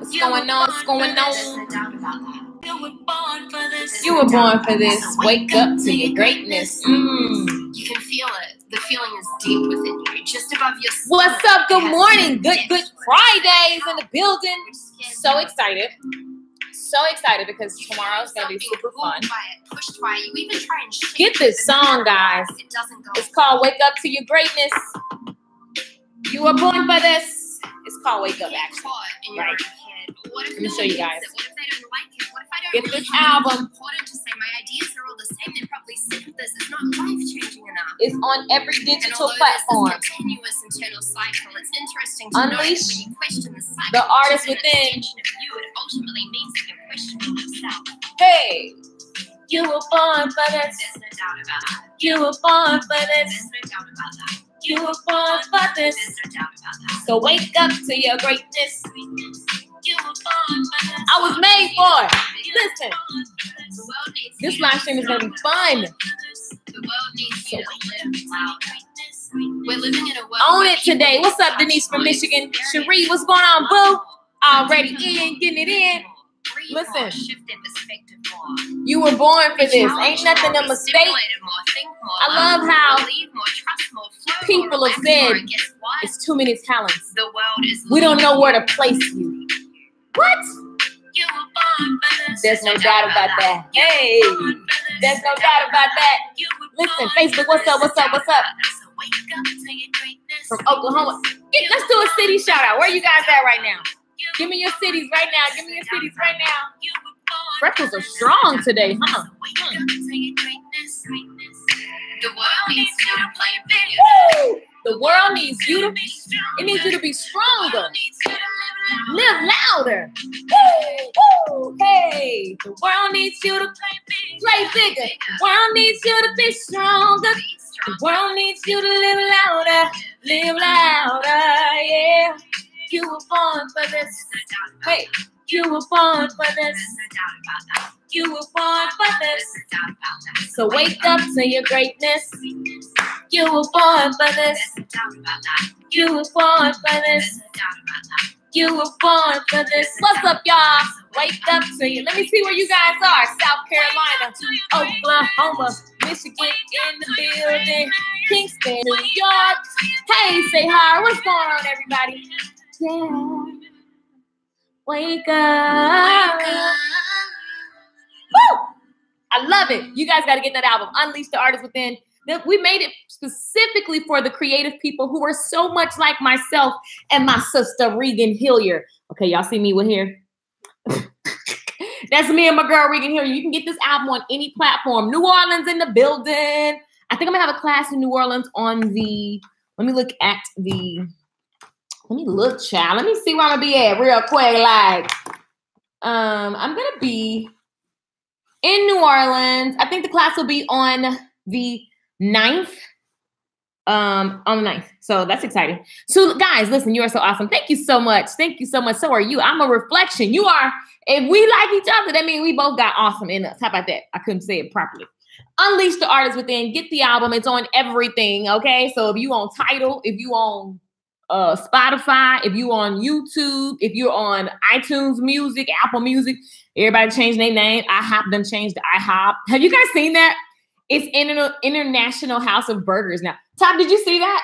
What's going on? What's going on? You were born for this. You were born for this. Wake up to your greatness. You can feel it. The feeling is deep within you, just above your stomach. What's up? Good morning. Good Fridays in the building. So excited. So excited because tomorrow's going to be super fun. Pushed by you, even try and shake Get this song, guys. It doesn't go. It's called Wake Up to Your Greatness. You were born for this. It's called Wake Up, actually. Right. Let me show you guys. What if they don't like it? What if I don't Get really this find it album. important to say my ideas are all the same? They're probably sick of this. It's not life-changing enough. It's on every And digital although platform. there's this continuous internal cycle, it's interesting to Unleash note that when you question the cycle, the artist which is an within. extension of you, it ultimately means that you're questioning yourself. Hey, you were born for this. There's no doubt about that. You were born for this. There's no doubt about that. You were born for this. There's no doubt about that. So wake up to your greatness. You were born for this. I was made for it. Listen, The world needs this you. live stream is going to be fun. The world needs you to live loud. We're living in a world Own where it today. people What's up, Denise from Michigan? Cherie, what's going on, boo? Already in, getting it in. breathe Listen. more, shift their perspective more. You were born for this. Challenge Ain't nothing more, a be mistake. stimulated more, think more, I love how believe more, trust more, flow people more, have relax more, said and guess what? it's too many talents. The world is We don't know where to leading place you. What? You were born for this. There's no doubt about that. Hey, there's no doubt about that. Listen, Facebook, what's up, what's up, what's up? So wake up to your greatness. From Oklahoma. Let's do a city shout out. Where you guys at right now? Give me your cities right now. Give me your cities right now. You were born Freckles are strong today, huh? wake up to your greatness. The world needs you to play big. Woo! The world needs you to it needs you to be stronger. Live louder. Woo! Woo! Hey, the world needs you to play bigger. The world needs you to be stronger. The world needs you to live louder. Live louder, yeah. You were born for this. Hey, you were born for this. You were born for this. So wake up to your greatness. You were born for this. You were born for this. You were born for this. What's up, y'all? Wake up to you. Let me see where you guys are. South Carolina, Oklahoma, Michigan in the building, Kingston, New York. Hey, say hi. What's going on, everybody? Yeah. Wake up. Woo! I love it. You guys got to get that album, Unleash the Artist Within. We made it specifically for the creative people who are so much like myself and my sister, Regan Hilliard. Okay, y'all see me with here? That's me and my girl, Regan Hilliard. You can get this album on any platform. New Orleans in the building. I think I'm going to have a class in New Orleans on the, let me look, child. Let me see where I'm going to be at real quick. Like, I'm going to be in New Orleans. I think the class will be on the 9th. On the 9th. So that's exciting. So guys, listen, you are so awesome. Thank you so much. Thank you so much. So are you. I'm a reflection. You are. If we like each other, that means we both got awesome in us. How about that? I couldn't say it properly. Unleash the Artist Within. Get the album. It's on everything. Okay. So if you on Tidal, if you on Spotify, if you on YouTube, if you're on iTunes Music, Apple Music, everybody changed their name. IHOP done changed to IHOP. Have you guys seen that? It's International House of Burgers now. Tom, did you see that?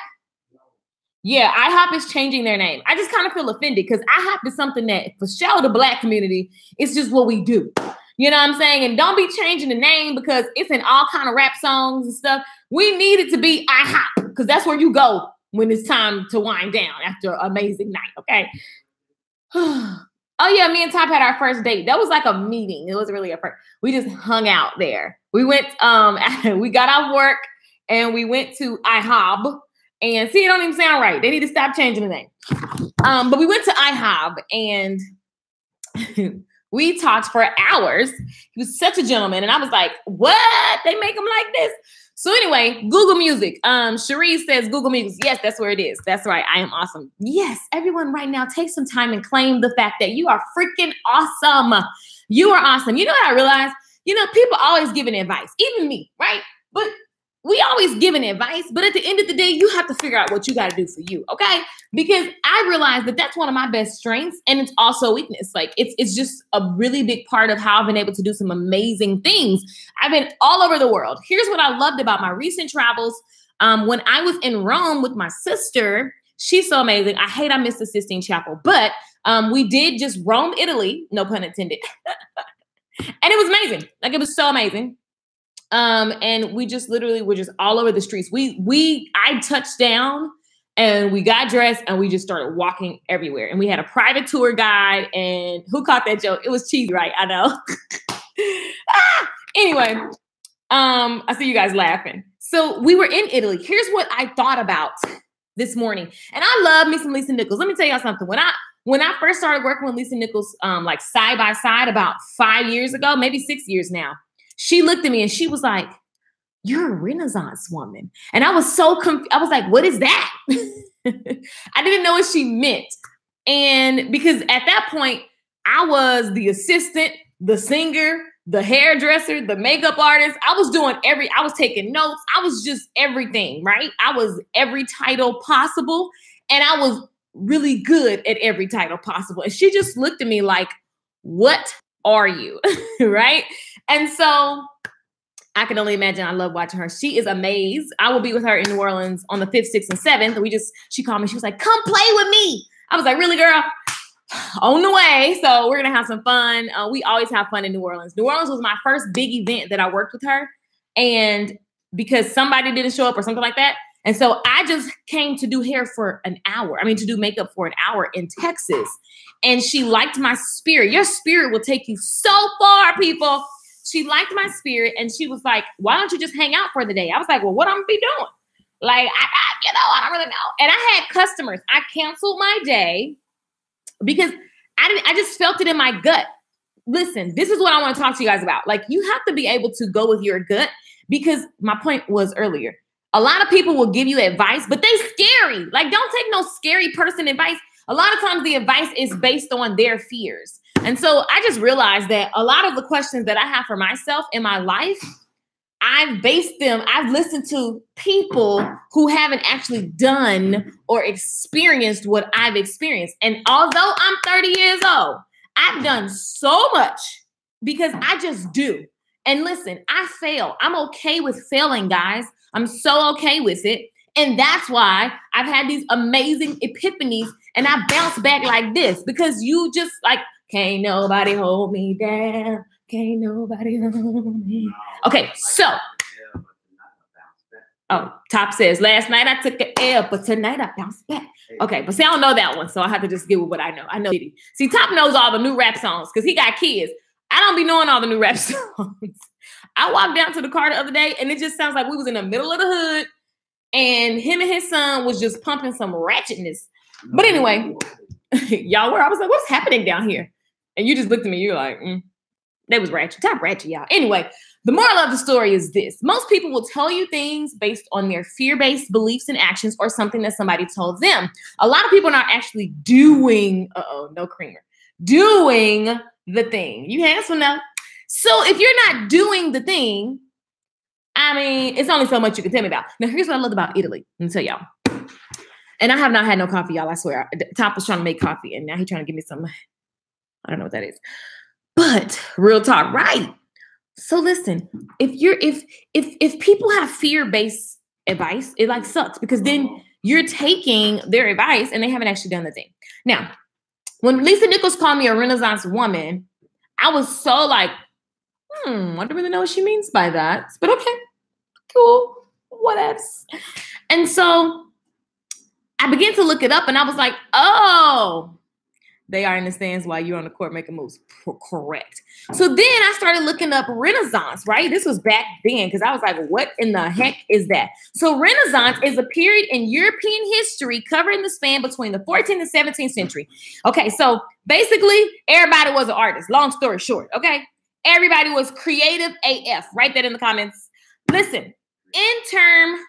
Yeah, IHOP is changing their name. I just kind of feel offended because IHOP is something that, for sure, the Black community, it's just what we do. You know what I'm saying? And don't be changing the name because it's in all kind of rap songs and stuff. We need it to be IHOP because that's where you go when it's time to wind down after an amazing night, okay? Oh, yeah, me and Top had our first date. That was like a meeting. It was really a first. We just hung out there. We went, we got off work, and we went to IHOB. And see, it don't even sound right. They need to stop changing the name. But we went to IHOB, and we talked for hours. He was such a gentleman. And I was like, what? They make them like this? So anyway, Google Music. Cherie says Google Music. Yes, that's where it is. That's right. I am awesome. Yes, everyone right now, take some time and claim the fact that you are freaking awesome. You are awesome. You know what I realized? You know, people always giving advice, even me, right? But we always giving advice, but at the end of the day, you have to figure out what you got to do for you, okay? Because I realized that that's one of my best strengths, and it's also a weakness. Like it's just a really big part of how I've been able to do some amazing things. I've been all over the world. Here's what I loved about my recent travels. When I was in Rome with my sister, she's so amazing. I missed the Sistine Chapel, but we did just Rome, Italy, no pun intended. And it was amazing. Like it was so amazing. And we just literally were just all over the streets. I touched down and we got dressed and we just started walking everywhere. And we had a private tour guide, and who caught that joke? It was cheesy, right? I know. Anyway, I see you guys laughing. So we were in Italy. Here's what I thought about this morning. And I love me some Lisa Nichols. Let me tell y'all something. When I first started working with Lisa Nichols, like side by side about 5 years ago, maybe 6 years now, she looked at me and she was like, "You're a Renaissance woman." And I was so confused. I was like, "What is that?" I didn't know what she meant. And because at that point, I was the assistant, the singer, the hairdresser, the makeup artist. I was taking notes. I was just everything, right? I was every title possible. And I was really good at every title possible. And she just looked at me like, "What are you?" Right? And so I can only imagine. I love watching her. She is amazing. I will be with her in New Orleans on the 5th, 6th, and 7th. She called me. She was like, "Come play with me." I was like, "Really, girl?" On the way. So we're going to have some fun. We always have fun in New Orleans. New Orleans was my first big event that I worked with her. And because somebody didn't show up or something like that. And so I just came to do hair for an hour. To do makeup for an hour in Texas. And she liked my spirit. Your spirit will take you so far, people. She liked my spirit. And she was like, "Why don't you just hang out for the day?" I was like, "Well, what I'm going to be doing?" Like, I don't really know. And I had customers. I canceled my day because I just felt it in my gut. Listen, this is what I want to talk to you guys about. Like, you have to be able to go with your gut, because my point was earlier, a lot of people will give you advice, but they scary. Like, don't take no scary person advice. A lot of times the advice is based on their fears. And so I just realized that a lot of the questions that I have for myself in my life, I've listened to people who haven't actually done or experienced what I've experienced. And although I'm 30 years old, I've done so much because I just do. And listen, I fail. I'm okay with failing, guys. I'm so okay with it. And that's why I've had these amazing epiphanies, and I bounce back like this, because you just like, can't nobody hold me down. Can't nobody hold me. Okay, so. Oh, Top says, "Last night I took an L, but tonight I bounced back." Okay, but see, I don't know that one, so I have to just give with what I know. I know. See, Top knows all the new rap songs because he got kids. I don't be knowing all the new rap songs. I walked down to the car the other day, and it just sounds like we was in the middle of the hood, and him and his son was just pumping some ratchetness. But anyway, y'all were. I was like, "What's happening down here?" And you just looked at me. You're like, They was ratchet. Top ratchet, y'all. Anyway, the moral of the story is this. Most people will tell you things based on their fear-based beliefs and actions, or something that somebody told them. A lot of people are not actually doing, no creamer, doing the thing. You handsome now. So if you're not doing the thing, it's only so much you can tell me about. Now, here's what I love about Italy. Let me tell y'all. And I have not had no coffee, y'all. I swear. Top was trying to make coffee, and now he's trying to give me some. I don't know what that is. But real talk, right? So listen, if people have fear-based advice, it like sucks, because then you're taking their advice and they haven't actually done the thing. Now, when Lisa Nichols called me a Renaissance woman, I was so like, I don't really know what she means by that. But okay, cool, what else? And so I began to look it up, and I was like, oh, they are in the stands while you're on the court making moves. Correct. So then I started looking up Renaissance, right? This was back then, because I was like, what in the heck is that? So Renaissance is a period in European history covering the span between the 14th and 17th century. Okay, so basically, everybody was an artist. Long story short, okay? Everybody was creative AF. Write that in the comments. Listen, in term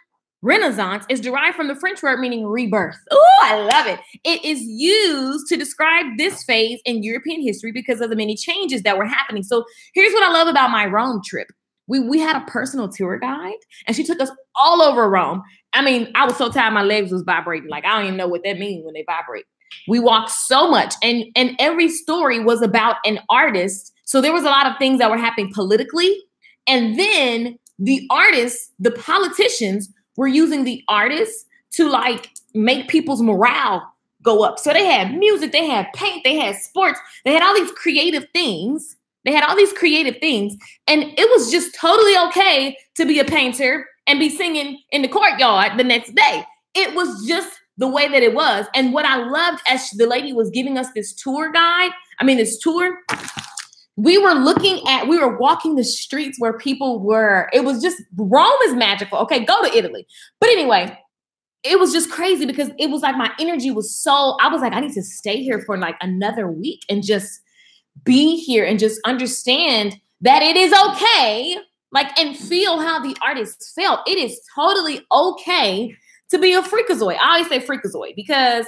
Renaissance is derived from the French word meaning rebirth. Oh, I love it. It is used to describe this phase in European history because of the many changes that were happening. So here's what I love about my Rome trip. We had a personal tour guide, and she took us all over Rome. I mean, I was so tired, my legs was vibrating. Like, I don't even know what that means when they vibrate. We walked so much, and every story was about an artist. So there was a lot of things that were happening politically. And then the artists, the politicians were using the artists to like make people's morale go up. So they had music, they had paint, they had sports, they had all these creative things. And it was just totally okay to be a painter and be singing in the courtyard the next day. It was just the way that it was. And what I loved as the lady was giving us this tour, we were walking the streets where people were. It was just, Rome is magical. Okay, go to Italy. But anyway, it was just crazy because it was like my energy was so, I was like, I need to stay here for like another week and just be here and just understand that it is okay, like, and feel how the artist felt. It is totally okay to be a freakazoid. I always say freakazoid because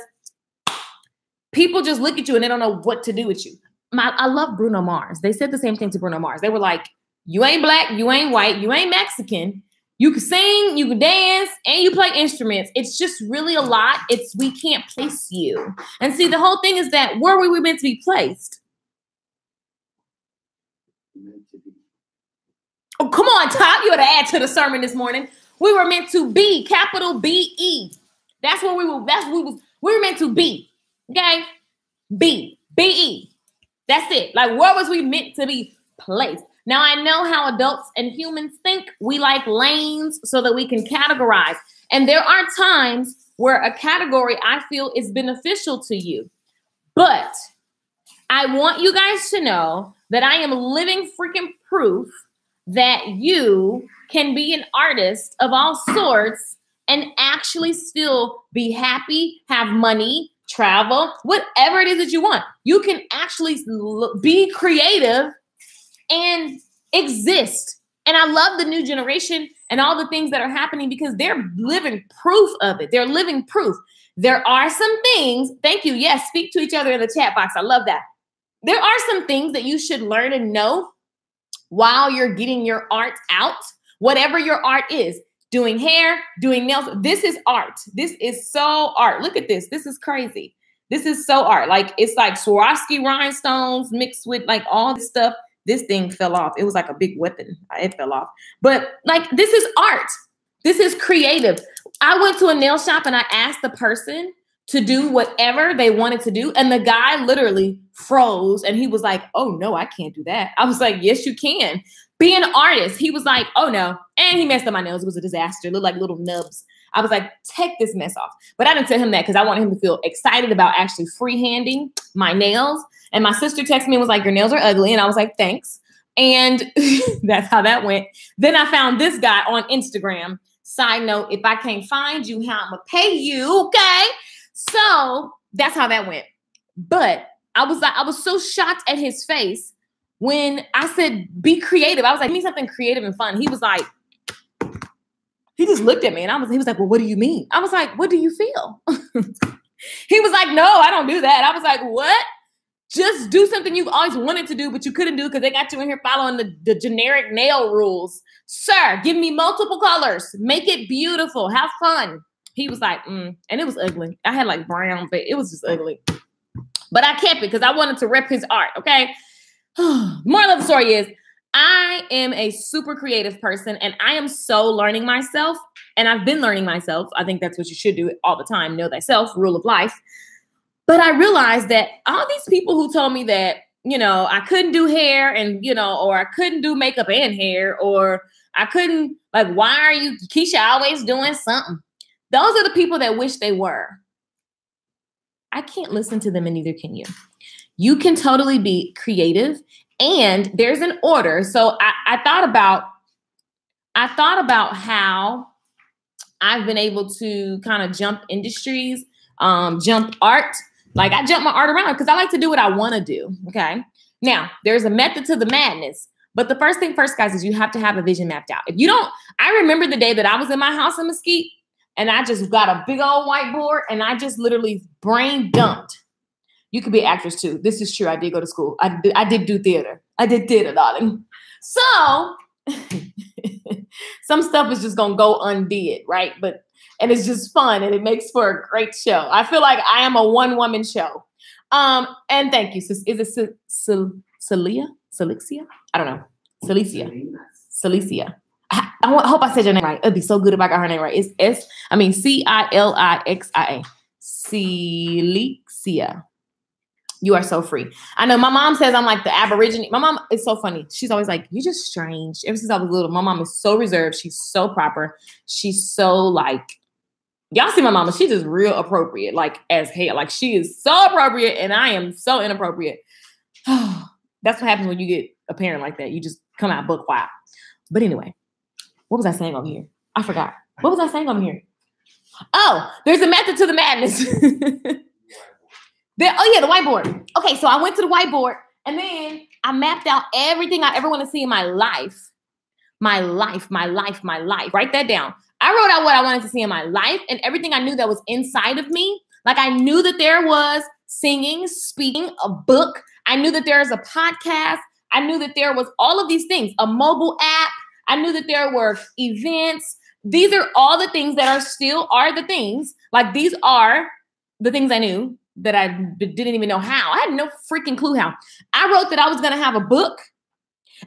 people just look at you and they don't know what to do with you. I love Bruno Mars. They said the same thing to Bruno Mars. They were like, you ain't black, you ain't white, you ain't Mexican. You can sing, you can dance, and you play instruments. It's just really a lot. We can't place you. And see, the whole thing is that where were we meant to be placed? Oh, come on, Todd. You had to add to the sermon this morning. We were meant to be, capital B-E. That's what we were meant to be. Okay? B-E. That's it. Like, where was we meant to be placed? Now, I know how adults and humans think. We like lanes so that we can categorize. And there are times where a category I feel is beneficial to you. But I want you guys to know that I am living freaking proof that you can be an artist of all sorts and actually still be happy, have money, travel, whatever it is that you want. You can actually be creative and exist. And I love the new generation and all the things that are happening because they're living proof of it. They're living proof. There are some things, thank you. Yes, speak to each other in the chat box. I love that. There are some things that you should learn and know while you're getting your art out, whatever your art is. Doing hair, doing nails. This is art. This is so art. Look at this. This is crazy. This is so art. Like, it's like Swarovski rhinestones mixed with like all this stuff. This thing fell off. It was like a big weapon. It fell off. But like, this is art. This is creative. I went to a nail shop and I asked the person to do whatever they wanted to do. And the guy literally froze and he was like, oh no, I can't do that. I was like, yes, you can. Be an artist. He was like, oh no. And he messed up my nails. It was a disaster. It looked like little nubs. I was like, take this mess off. But I didn't tell him that because I wanted him to feel excited about actually freehanding my nails. And my sister texted me and was like, your nails are ugly. And I was like, thanks. And that's how that went. Then I found this guy on Instagram. Side note, if I can't find you, how I'm going to pay you, okay? So that's how that went. But I was so shocked at his face when I said, be creative. I was like, give me something creative and fun. He was like, he just looked at me and he was like, well, what do you mean? I was like, what do you feel? He was like, no, I don't do that. I was like, what? Just do something you've always wanted to do, but you couldn't do because they got you in here following the generic nail rules. Sir, give me multiple colors. Make it beautiful. Have fun. He was like, and it was ugly. I had like brown, but it was just ugly. But I kept it because I wanted to rep his art, okay? Moral of the story is I am a super creative person and I am so learning myself. And I've been learning myself. I think that's what you should do all the time. Know thyself, rule of life. But I realized that all these people who told me that, I couldn't do hair and, or I couldn't do makeup and hair, or I couldn't, like, why are you, Keisha, always doing something? Those are the people that wish they were. I can't listen to them and neither can you. You can totally be creative and there's an order. So I thought about how I've been able to kind of jump industries, jump art. Like I jump my art around because I like to do what I want to do. Okay. Now there's a method to the madness, but the first thing first, guys, is you have to have a vision mapped out. If you don't, I remember the day that I was in my house in Mesquite and I just got a big old whiteboard and I just literally brain dumped. You could be an actress too. This is true. I did go to school. I did do theater. I did theater, darling. So some stuff is just gonna go undid, right? And it's just fun and it makes for a great show. I feel like I am a one-woman show. And thank you. Is it Celia? Celicia? I don't know. Celicia. I hope I said your name right. It'd be so good if I got her name right. It's Cilixia. Celicia. You are so free. I know my mom says I'm like the Aborigine. My mom is so funny. She's always like, you're just strange. Ever since I was little, my mom is so reserved. She's so proper. She's so like, y'all see my mama. She's just real appropriate, like as hell. Like she is so appropriate and I am so inappropriate. That's what happens when you get a parent like that. You just come out buck wild. But anyway, what was I saying over here? I forgot. What was I saying over here? Oh, there's a method to the madness. The whiteboard. Okay, so I went to the whiteboard and then I mapped out everything I ever want to see in my life. My life. Write that down. I wrote out what I wanted to see in my life and everything I knew that was inside of me. Like I knew that there was singing, speaking, a book. I knew that there was a podcast. I knew that there was all of these things, a mobile app. I knew that there were events. These are all the things that are the things. Like these are the things I knew that I didn't even know how. I had no freaking clue how. I wrote that I was going to have a book.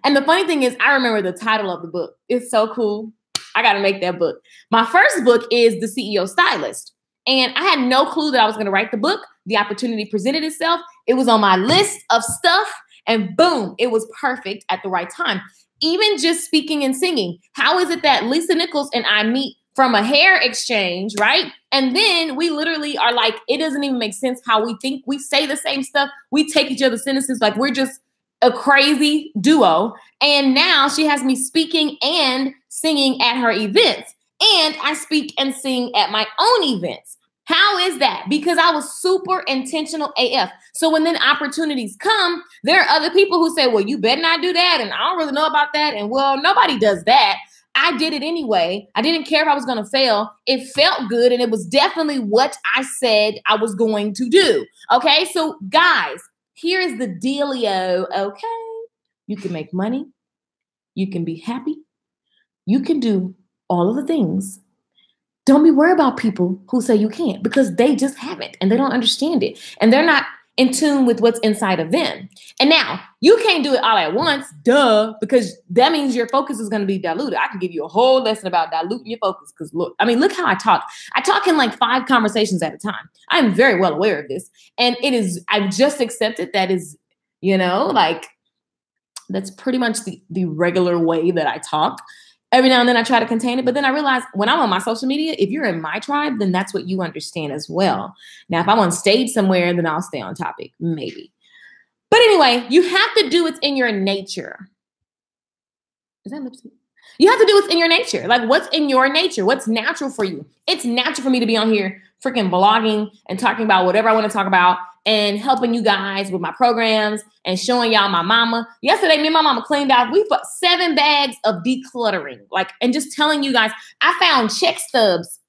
And the funny thing is, I remember the title of the book. It's so cool. I got to make that book. My first book is The CEO Stylist. And I had no clue that I was going to write the book. The opportunity presented itself. It was on my list of stuff. And boom, it was perfect at the right time. Even just speaking and singing. How is it that Lisa Nichols and I meet from a hair exchange, right? And then we literally are like, it doesn't even make sense how we think. We say the same stuff. We take each other's sentences like we're just a crazy duo. And now she has me speaking and singing at her events. And I speak and sing at my own events. How is that? Because I was super intentional AF. So when then opportunities come, there are other people who say, well, you better not do that. And I don't really know about that. And well, nobody does that. I did it anyway. I didn't care if I was going to fail. It felt good. And it was definitely what I said I was going to do. Okay. So guys, here is the dealio. Okay. You can make money. You can be happy. You can do all of the things. Don't be worried about people who say you can't because they just haven't and they don't understand it. And they're not in tune with what's inside of them. And now you can't do it all at once, duh, because that means your focus is going to be diluted. I can give you a whole lesson about diluting your focus because look how I talk. I talk in like 5 conversations at a time. I'm very well aware of this. And I've just accepted that is, like that's pretty much the regular way that I talk. Every now and then I try to contain it, but then I realize when I'm on my social media, if you're in my tribe, then that's what you understand as well. Now, if I'm on stage somewhere, then I'll stay on topic, maybe. But anyway, you have to do what's in your nature. Is that lipstick? You have to do what's in your nature. Like what's in your nature? What's natural for you? It's natural for me to be on here freaking blogging and talking about whatever I want to talk about and helping you guys with my programs and showing y'all my mama. Yesterday, me and my mama cleaned out. We put 7 bags of decluttering, and just telling you guys, I found check stubs.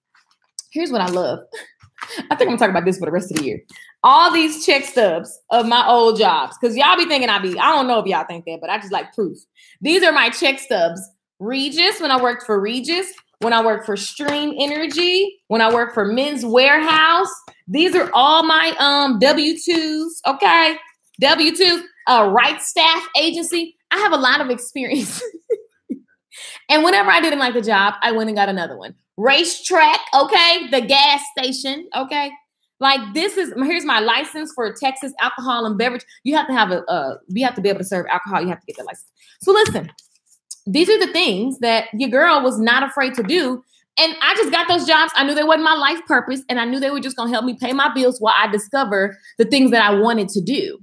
Here's what I love. I think I'm gonna talk about this for the rest of the year. All these check stubs of my old jobs. Cause y'all be thinking I don't know if y'all think that, but I just like proof. These are my check stubs. Regis, when I worked for Regis, when I worked for Stream Energy, when I worked for Men's Warehouse. These are all my W-2s, okay? W-2s, Right Staff Agency. I have a lot of experience. And whenever I didn't like the job, I went and got another one. Racetrack, okay? The gas station, okay? Like here's my license for Texas alcohol and beverage. You have to have you have to be able to serve alcohol. You have to get that license. So listen. These are the things that your girl was not afraid to do. And I just got those jobs. I knew they wasn't my life purpose. And I knew they were just going to help me pay my bills while I discover the things that I wanted to do.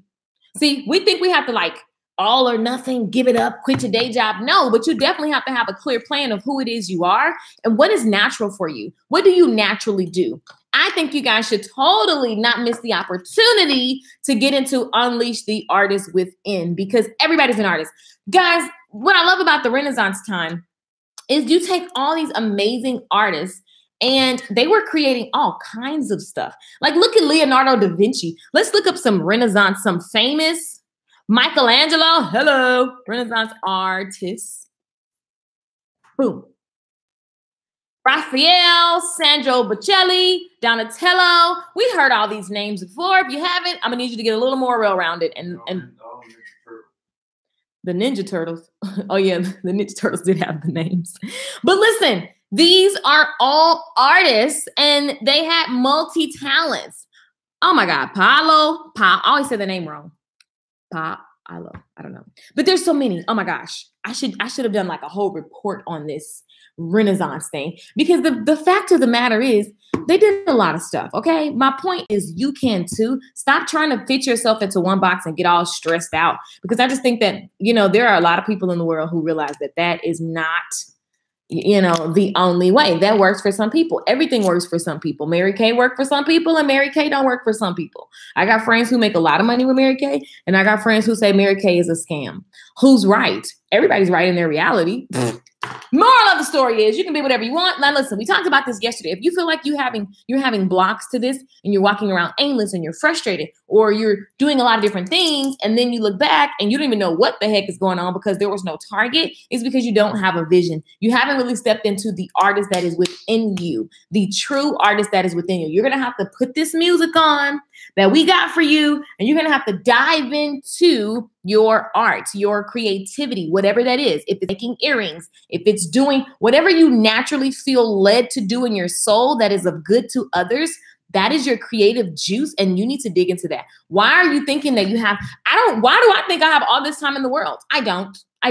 See, we think we have to all or nothing, give it up, quit your day job. No, but you definitely have to have a clear plan of who it is you are and what is natural for you. What do you naturally do? I think you guys should totally not miss the opportunity to get into Unleash the Artist Within because everybody's an artist. Guys, what I love about the Renaissance time is you take all these amazing artists and they were creating all kinds of stuff. Like look at Leonardo da Vinci. Let's look up some Renaissance, some famous Michelangelo. Hello, Renaissance artists. Boom. Raphael, Sandro Bocelli, Donatello. We heard all these names before. If you haven't, I'm gonna need you to get a little more well-rounded. And the Ninja Turtles. Oh yeah, the Ninja Turtles did have the names. But listen, these are all artists and they had multi-talents. Oh my God, I always say the name wrong. I don't know. But there's so many. Oh my gosh. I should have done like a whole report on this Renaissance thing, because the fact of the matter is they did a lot of stuff. Okay. My point is you can too. Stop trying to fit yourself into one box and get all stressed out, because I just think that, there are a lot of people in the world who realize that that is not, the only way. That works for some people. Everything works for some people. Mary Kay worked for some people and Mary Kay don't work for some people. I got friends who make a lot of money with Mary Kay, and I got friends who say Mary Kay is a scam. Who's right? Everybody's right in their reality. Moral of the story is you can be whatever you want. Now listen, we talked about this yesterday. If you feel like you're having blocks to this and you're walking around aimless and you're frustrated, or you're doing a lot of different things and then you look back and you don't even know what the heck is going on because there was no target, it's because you don't have a vision. You haven't really stepped into the artist that is within you, the true artist that is within you. You're going to have to put this music on that we got for you, and you're going to have to dive into your art, your creativity, whatever that is. If it's making earrings, if it's doing whatever you naturally feel led to do in your soul that is of good to others, that is your creative juice, and you need to dig into that. Why are you thinking that why do I think I have all this time in the world? I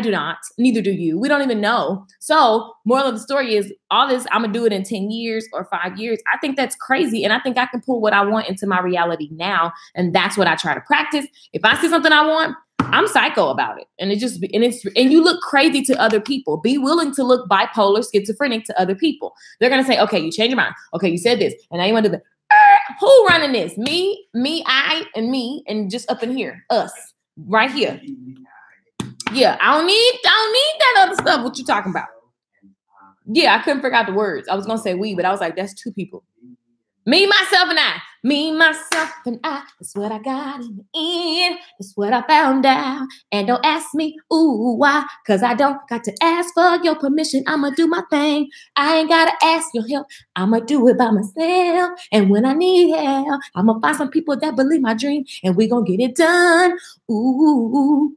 do not. Neither do you. We don't even know. So moral of the story is all this, I'm going to do it in 10 years or 5 years. I think that's crazy. And I think I can pull what I want into my reality now. And that's what I try to practice. If I see something I want, I'm psycho about it. And and you look crazy to other people. Be willing to look bipolar, schizophrenic to other people. They're going to say, okay, you changed your mind. Okay, you said this. And now you want to do that. Who running this? Me, I, and me. And just up in here, us right here. Yeah, I don't need that other stuff. What you talking about? Yeah, I couldn't figure out the words. I was going to say we, but I was like, that's two people. Me, myself, and I. Me, myself, and I. That's what I got in the end. That's what I found out. And don't ask me, ooh, why? Because I don't got to ask for your permission. I'm going to do my thing. I ain't got to ask your help. I'm going to do it by myself. And when I need help, I'm going to find some people that believe my dream. And we going to get it done. Ooh.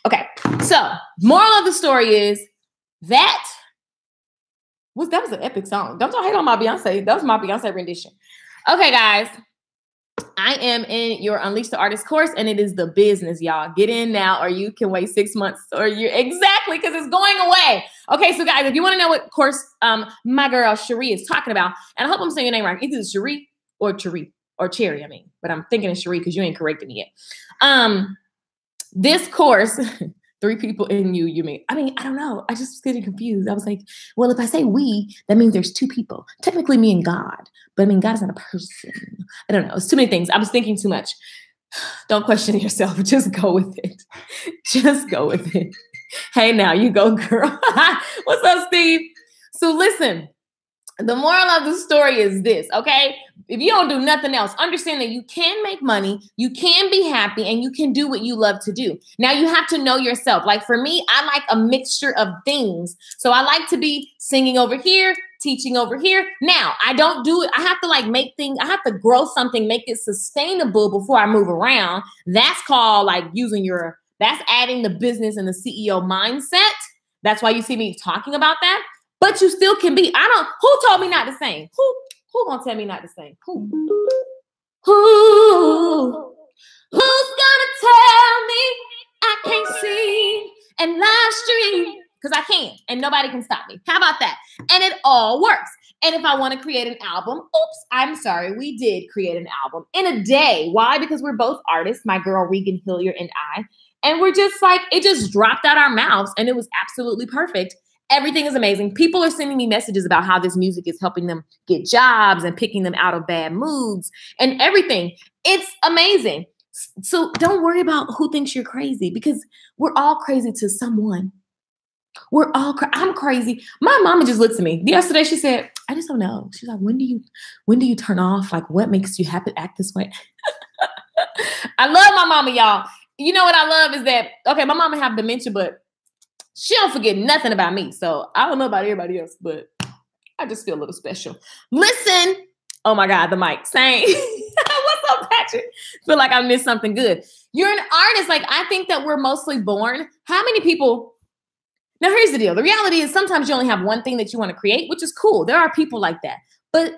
Okay, so moral of the story is that was an epic song. Don't hate on my Beyonce. That was my Beyonce rendition. Okay, guys, I am in your Unleash the Artist course, and it is the business, y'all. Get in now, or you can wait 6 months, or exactly, because it's going away. Okay, so guys, if you want to know what course my girl Cherie is talking about, and I hope I'm saying your name right, either Cherie or Cherry, but I'm thinking of Cherie because you ain't correcting me yet. This course, 3 people in you mean. I don't know. I just was getting confused. I was like, well, if I say we, that means there's 2 people. Technically me and God. But God is not a person. I don't know. It's too many things. I was thinking too much. Don't question yourself. Just go with it. Just go with it. Hey, now you go, girl. What's up, Steve? So listen. The moral of the story is this, okay? If you don't do nothing else, understand that you can make money, you can be happy, and you can do what you love to do. Now, you have to know yourself. Like for me, I like a mixture of things. So I like to be singing over here, teaching over here. Now, I don't do it. I have to I have to grow something, make it sustainable before I move around. That's called that's adding the business and the CEO mindset. That's why you see me talking about that. But you still can be. Who told me not to sing? Who gonna tell me not to sing? Who's gonna tell me I can't sing and live stream? Because I can, and nobody can stop me. How about that? And it all works. And if I want to create an album, we did create an album in a day. Why? Because we're both artists, my girl Regan Hilliard and I. And we're just it just dropped out our mouths, and it was absolutely perfect. Everything is amazing. People are sending me messages about how this music is helping them get jobs and picking them out of bad moods and everything. It's amazing. So don't worry about who thinks you're crazy, because we're all crazy to someone. I'm crazy. My mama just looked at me yesterday. She said, I just don't know. She's like, when do you turn off? Like, what makes you happy to act this way? I love my mama, y'all. You know what I love is that, okay, my mama have dementia, but She don't forget nothing about me. So I don't know about everybody else, but I just feel a little special. Listen. Oh my God, the mic saying, what's up, Patrick? Feel like I missed something good. You're an artist. Like, I think that we're mostly born. How many people? Now, here's the deal. The reality is sometimes you only have one thing that you want to create, which is cool. There are people like that. But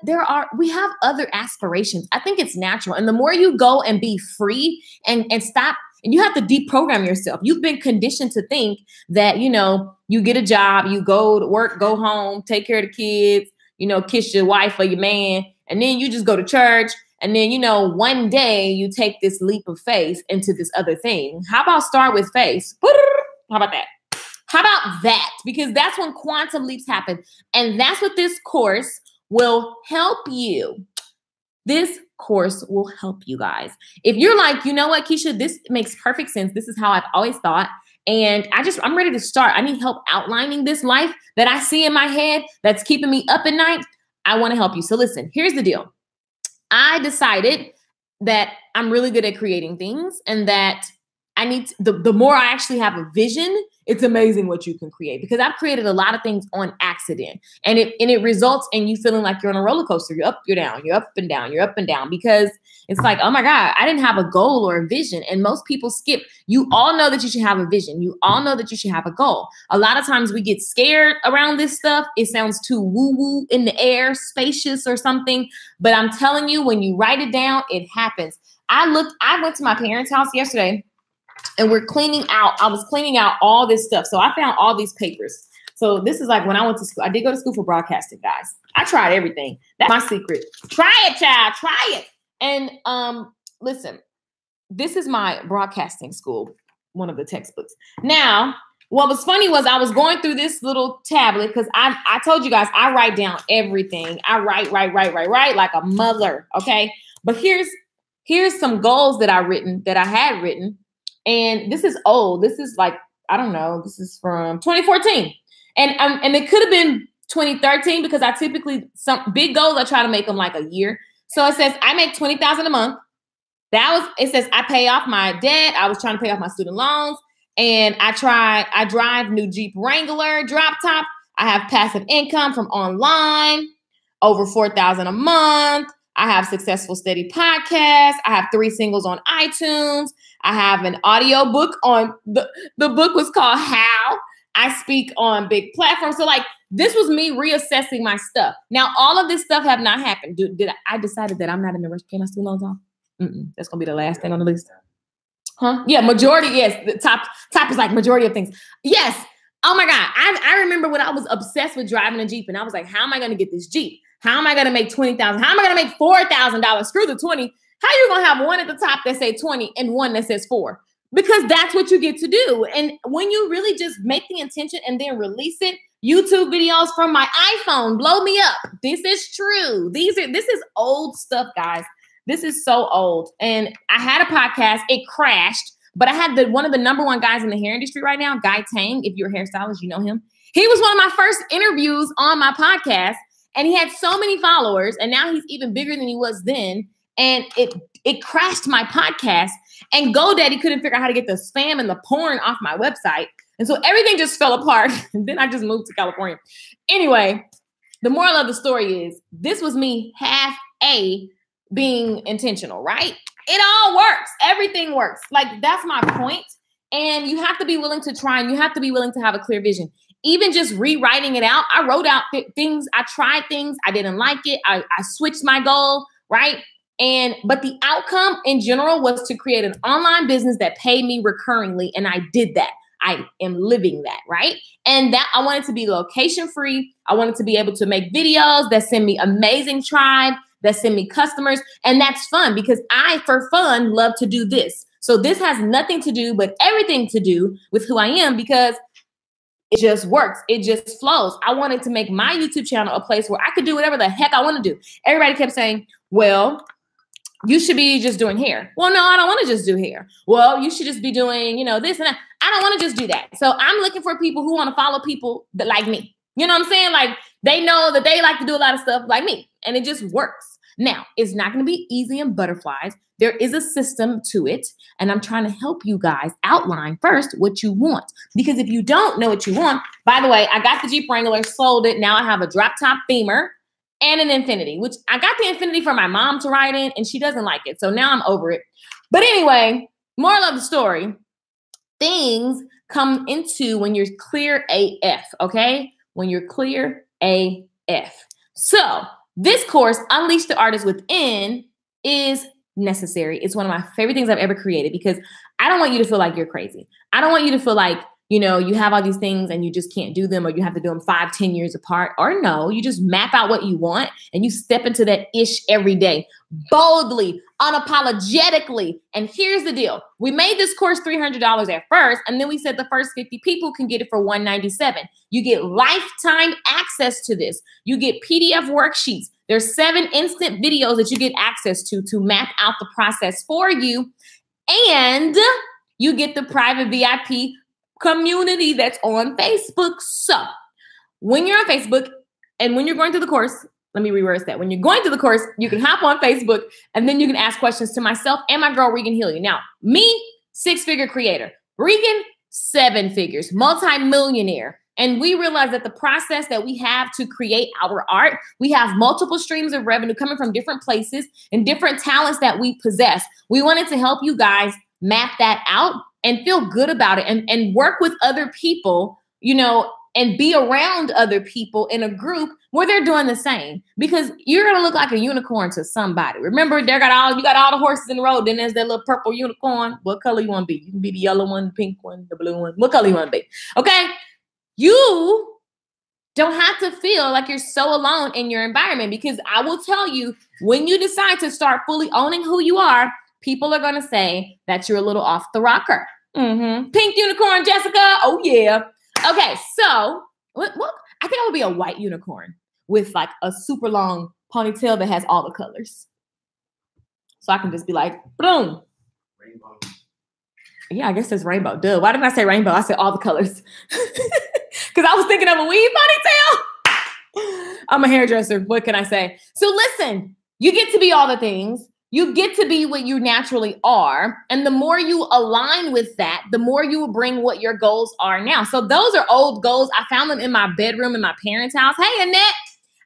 we have other aspirations. I think it's natural. And the more you go and be free and stop, and you have to deprogram yourself. You've been conditioned to think that, you know, you get a job, you go to work, go home, take care of the kids, you know, kiss your wife or your man, and then you just go to church. And then, you know, one day you take this leap of faith into this other thing. How about start with faith? How about that? How about that? Because that's when quantum leaps happen. And that's what this course will help you. This course will help you guys. If you're like, you know what, Keisha, this makes perfect sense. This is how I've always thought. And I'm ready to start. I need help outlining this life that I see in my head that's keeping me up at night. I want to help you. So listen, here's the deal. I decided that I'm really good at creating things and that I need the more I actually have a vision, it's amazing what you can create, because I've created a lot of things on accident, and it results in you feeling like you're on a roller coaster. You're up, you're down, you're up and down, you're up and down, because it's like, oh my God, I didn't have a goal or a vision. And most people skip. You all know that you should have a vision. You all know that you should have a goal. A lot of times we get scared around this stuff. It sounds too woo-woo in the air, spacious or something. But I'm telling you, when you write it down, it happens. I went to my parents' house yesterday, and we're cleaning out. I was cleaning out all this stuff. So I found all these papers. So this is like when I went to school. I did go to school for broadcasting, guys. I tried everything. That's my secret. Try it, child. Try it. And listen, this is my broadcasting school, one of the textbooks. Now, what was funny was I was going through this little tablet because I told you guys I write down everything. I write like a mother. Okay. But here's some goals that I had written. And this is old. This is like, I don't know. This is from 2014. And it could have been 2013 because I typically, some big goals, I try to make them like a year. So it says, I make $20,000 a month. It says I pay off my debt. I was trying to pay off my student loans. And I drive new Jeep Wrangler drop top. I have passive income from online, over $4,000 a month. I have successful, steady podcasts. I have 3 singles on iTunes. I have an audio book on the book was called How. I speak on big platforms. So like this was me reassessing my stuff. Now, all of this stuff have not happened. I decided that I'm not in the rush to pay my student loans off? That's going to be the last thing on the list. Huh? Yeah, majority. Yes. The top is like majority of things. Yes. Oh my God. I remember when I was obsessed with driving a Jeep and I was like, how am I going to get this Jeep? How am I going to make $20,000? How am I going to make $4,000? Screw the 20. How are you going to have one at the top that say 20 and one that says 4? Because that's what you get to do. And when you really just make the intention and then release it, YouTube videos from my iPhone blow me up. This is true. This is old stuff, guys. This is so old. And I had a podcast. It crashed. But I had one of the #1 guys in the hair industry right now, Guy Tang. If you're a hairstylist, you know him. He was one of my first interviews on my podcast. And he had so many followers. And now he's even bigger than he was then. And it crashed my podcast. And GoDaddy couldn't figure out how to get the spam and the porn off my website. And so everything just fell apart. And then I just moved to California. Anyway, the moral of the story is this was me being intentional, right? It all works. Everything works. Like that's my point. And you have to be willing to try, and you have to be willing to have a clear vision. Even just rewriting it out. I wrote out things. I tried things. I didn't like it. I switched my goal, right? But the outcome in general was to create an online business that paid me recurringly. And I did that. I am living that, right? And that I wanted to be location free. I wanted to be able to make videos that send me amazing tribe, that send me customers. And that's fun because I, for fun, love to do this. So this has nothing to do, but everything to do with who I am because it just works. It just flows. I wanted to make my YouTube channel a place where I could do whatever the heck I want to do. Everybody kept saying, well, you should be just doing hair. Well, no, I don't want to just do hair. Well, you should just be doing, this and that. I don't want to just do that. So I'm looking for people who want to follow people that like me. You know what I'm saying? Like they know that they like to do a lot of stuff like me and it just works. Now, it's not going to be easy and butterflies. There is a system to it, and I'm trying to help you guys outline first what you want. Because if you don't know what you want, by the way, I got the Jeep Wrangler, sold it. Now I have a drop top Beamer and an Infiniti, which I got the Infiniti for my mom to ride in, and she doesn't like it. So now I'm over it. But anyway, moral of the story, things come into when you're clear AF, okay? When you're clear AF. So this course, Unleash the Artist Within, is necessary. It's one of my favorite things I've ever created because I don't want you to feel like you're crazy. I don't want you to feel like, you know, you have all these things and you just can't do them, or you have to do them 5-10 years apart. Or no, you just map out what you want and you step into that ish every day, boldly, unapologetically. And here's the deal. We made this course $300 at first, and then we said the first 50 people can get it for $197. You get lifetime access to this. You get PDF worksheets. There's 7 instant videos that you get access to map out the process for you. And you get the private VIP community that's on Facebook. So when you're on Facebook and when you're going through the course, let me reverse that. When you're going through the course, you can hop on Facebook and then you can ask questions to myself and my girl, Regan Hilliard. Now, me, 6-figure creator. Regan, 7 figures, multi-millionaire. And we realize that the process that we have to create our art, we have multiple streams of revenue coming from different places and different talents that we possess. We wanted to help you guys map that out and feel good about it and work with other people, you know, and be around other people in a group where they're doing the same, because you're going to look like a unicorn to somebody. Remember, you got all the horses in the road. Then there's that little purple unicorn. What color you want to be? You can be the yellow one, the pink one, the blue one. What color you want to be? Okay. You don't have to feel like you're so alone in your environment, because I will tell you, when you decide to start fully owning who you are, people are going to say that you're a little off the rocker. Pink unicorn, Jessica. Oh, yeah. Okay, so I think I would be a white unicorn with like a super long ponytail that has all the colors. So I can just be like, boom. Rainbow. Yeah, I guess it's rainbow. Duh. Why didn't I say rainbow? I said all the colors. Because I was thinking of a weave ponytail. I'm a hairdresser. What can I say? So listen, you get to be all the things. You get to be what you naturally are. And the more you align with that, the more you will bring what your goals are now. So those are old goals. I found them in my bedroom in my parents' house. Hey, Annette.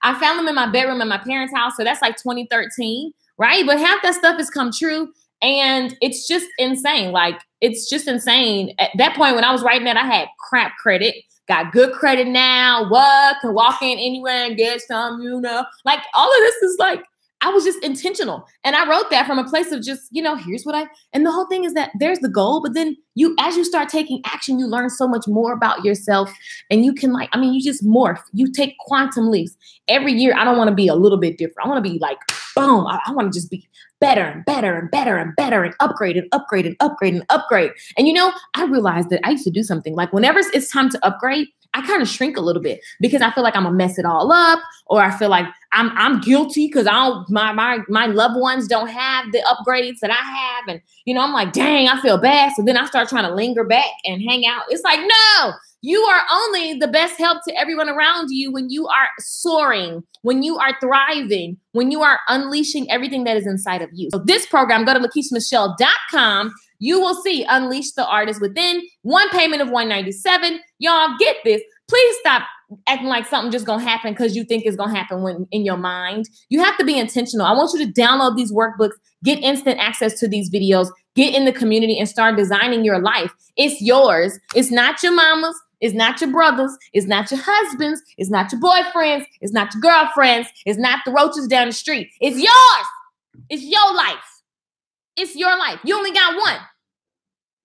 I found them in my bedroom in my parents' house. So that's like 2013, right? But half that stuff has come true. And it's just insane. Like, it's just insane. At that point, when I was writing that, I had crap credit. Got good credit now. What? Can walk in anywhere and get some, you know? Like, all of this is like, I was just intentional. And I wrote that from a place of just, you know, here's what and the whole thing is that there's the goal, but then as you start taking action, you learn so much more about yourself, and you can you just morph, you take quantum leaps. Every year, I don't want to be a little bit different. I want to be like, boom. I want to just be better and better and better and better and upgrade and upgrade and upgrade and upgrade. And, you know, I realized that I used to do something like whenever it's time to upgrade, I kind of shrink a little bit because I feel like I'm gonna mess it all up, or I feel like I'm guilty because my loved ones don't have the upgrades that I have, and you know, I'm like, dang, I feel bad. So then I start trying to linger back and hang out. It's like, no, you are only the best help to everyone around you when you are soaring, when you are thriving, when you are unleashing everything that is inside of you. So this program, go to LakeishaMichelle.com. You will see Unleash the Artist Within. One payment of $197. Y'all get this. Please stop acting like something just gonna happen because you think it's gonna happen when in your mind. You have to be intentional. I want you to download these workbooks, get instant access to these videos, get in the community, and start designing your life. It's yours. It's not your mama's. It's not your brother's. It's not your husband's. It's not your boyfriend's. It's not your girlfriend's. It's not the roaches down the street. It's yours. It's your life. It's your life. You only got one.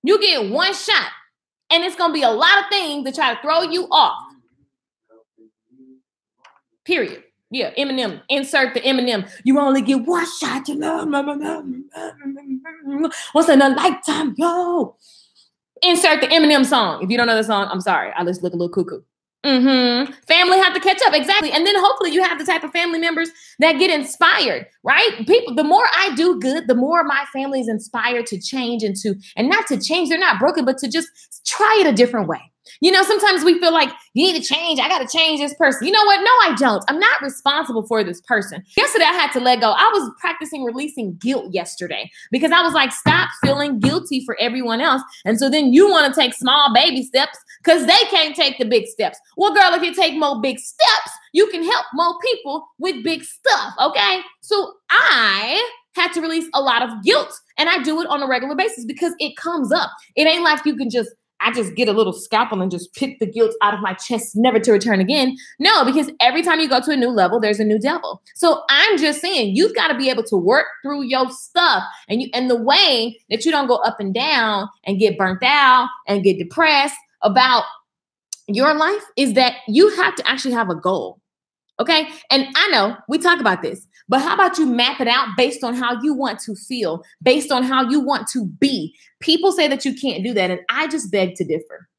You get one shot, and it's going to be a lot of things to try to throw you off. Period. Yeah, Eminem. Insert the Eminem. You only get one shot, you know. Once in a lifetime, yo. Insert the Eminem song. If you don't know the song, I'm sorry. I just look a little cuckoo. Family have to catch up. Exactly. And then hopefully you have the type of family members that get inspired, right? People, the more I do good, the more my family is inspired to change and not to change. They're not broken, but to just try it a different way. You know, sometimes we feel like you need to change. I got to change this person. You know what? No, I don't. I'm not responsible for this person. Yesterday, I had to let go. I was practicing releasing guilt yesterday because I was like, stop feeling guilty for everyone else. And so then you want to take small baby steps because they can't take the big steps. Well, girl, if you take more big steps, you can help more people with big stuff. Okay. So I had to release a lot of guilt, and I do it on a regular basis because it comes up. It ain't like you can I just get a little scalpel and just pick the guilt out of my chest, never to return again. No, because every time you go to a new level, there's a new devil. So I'm just saying, you've got to be able to work through your stuff. And the way that you don't go up and down and get burnt out and get depressed about your life is that you have to actually have a goal. Okay. And I know we talk about this, but how about you map it out based on how you want to feel, based on how you want to be? People say that you can't do that, and I just beg to differ.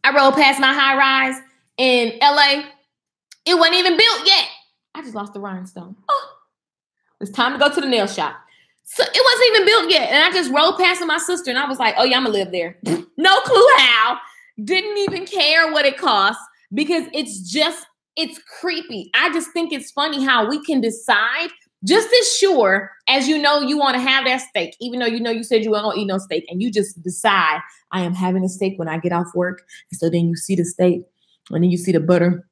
I rode past my high rise in LA. It wasn't even built yet. I just lost the rhinestone. Oh, it's time to go to the nail shop. So it wasn't even built yet. And I just rode past with my sister, and I was like, oh yeah, I'm gonna live there. No clue how. Didn't even care what it cost. Because it's creepy. I just think it's funny how we can decide just as sure as you know you want to have that steak, even though you said you won't eat no steak, and you just decide, I am having a steak when I get off work. And so then you see the steak, and then you see the butter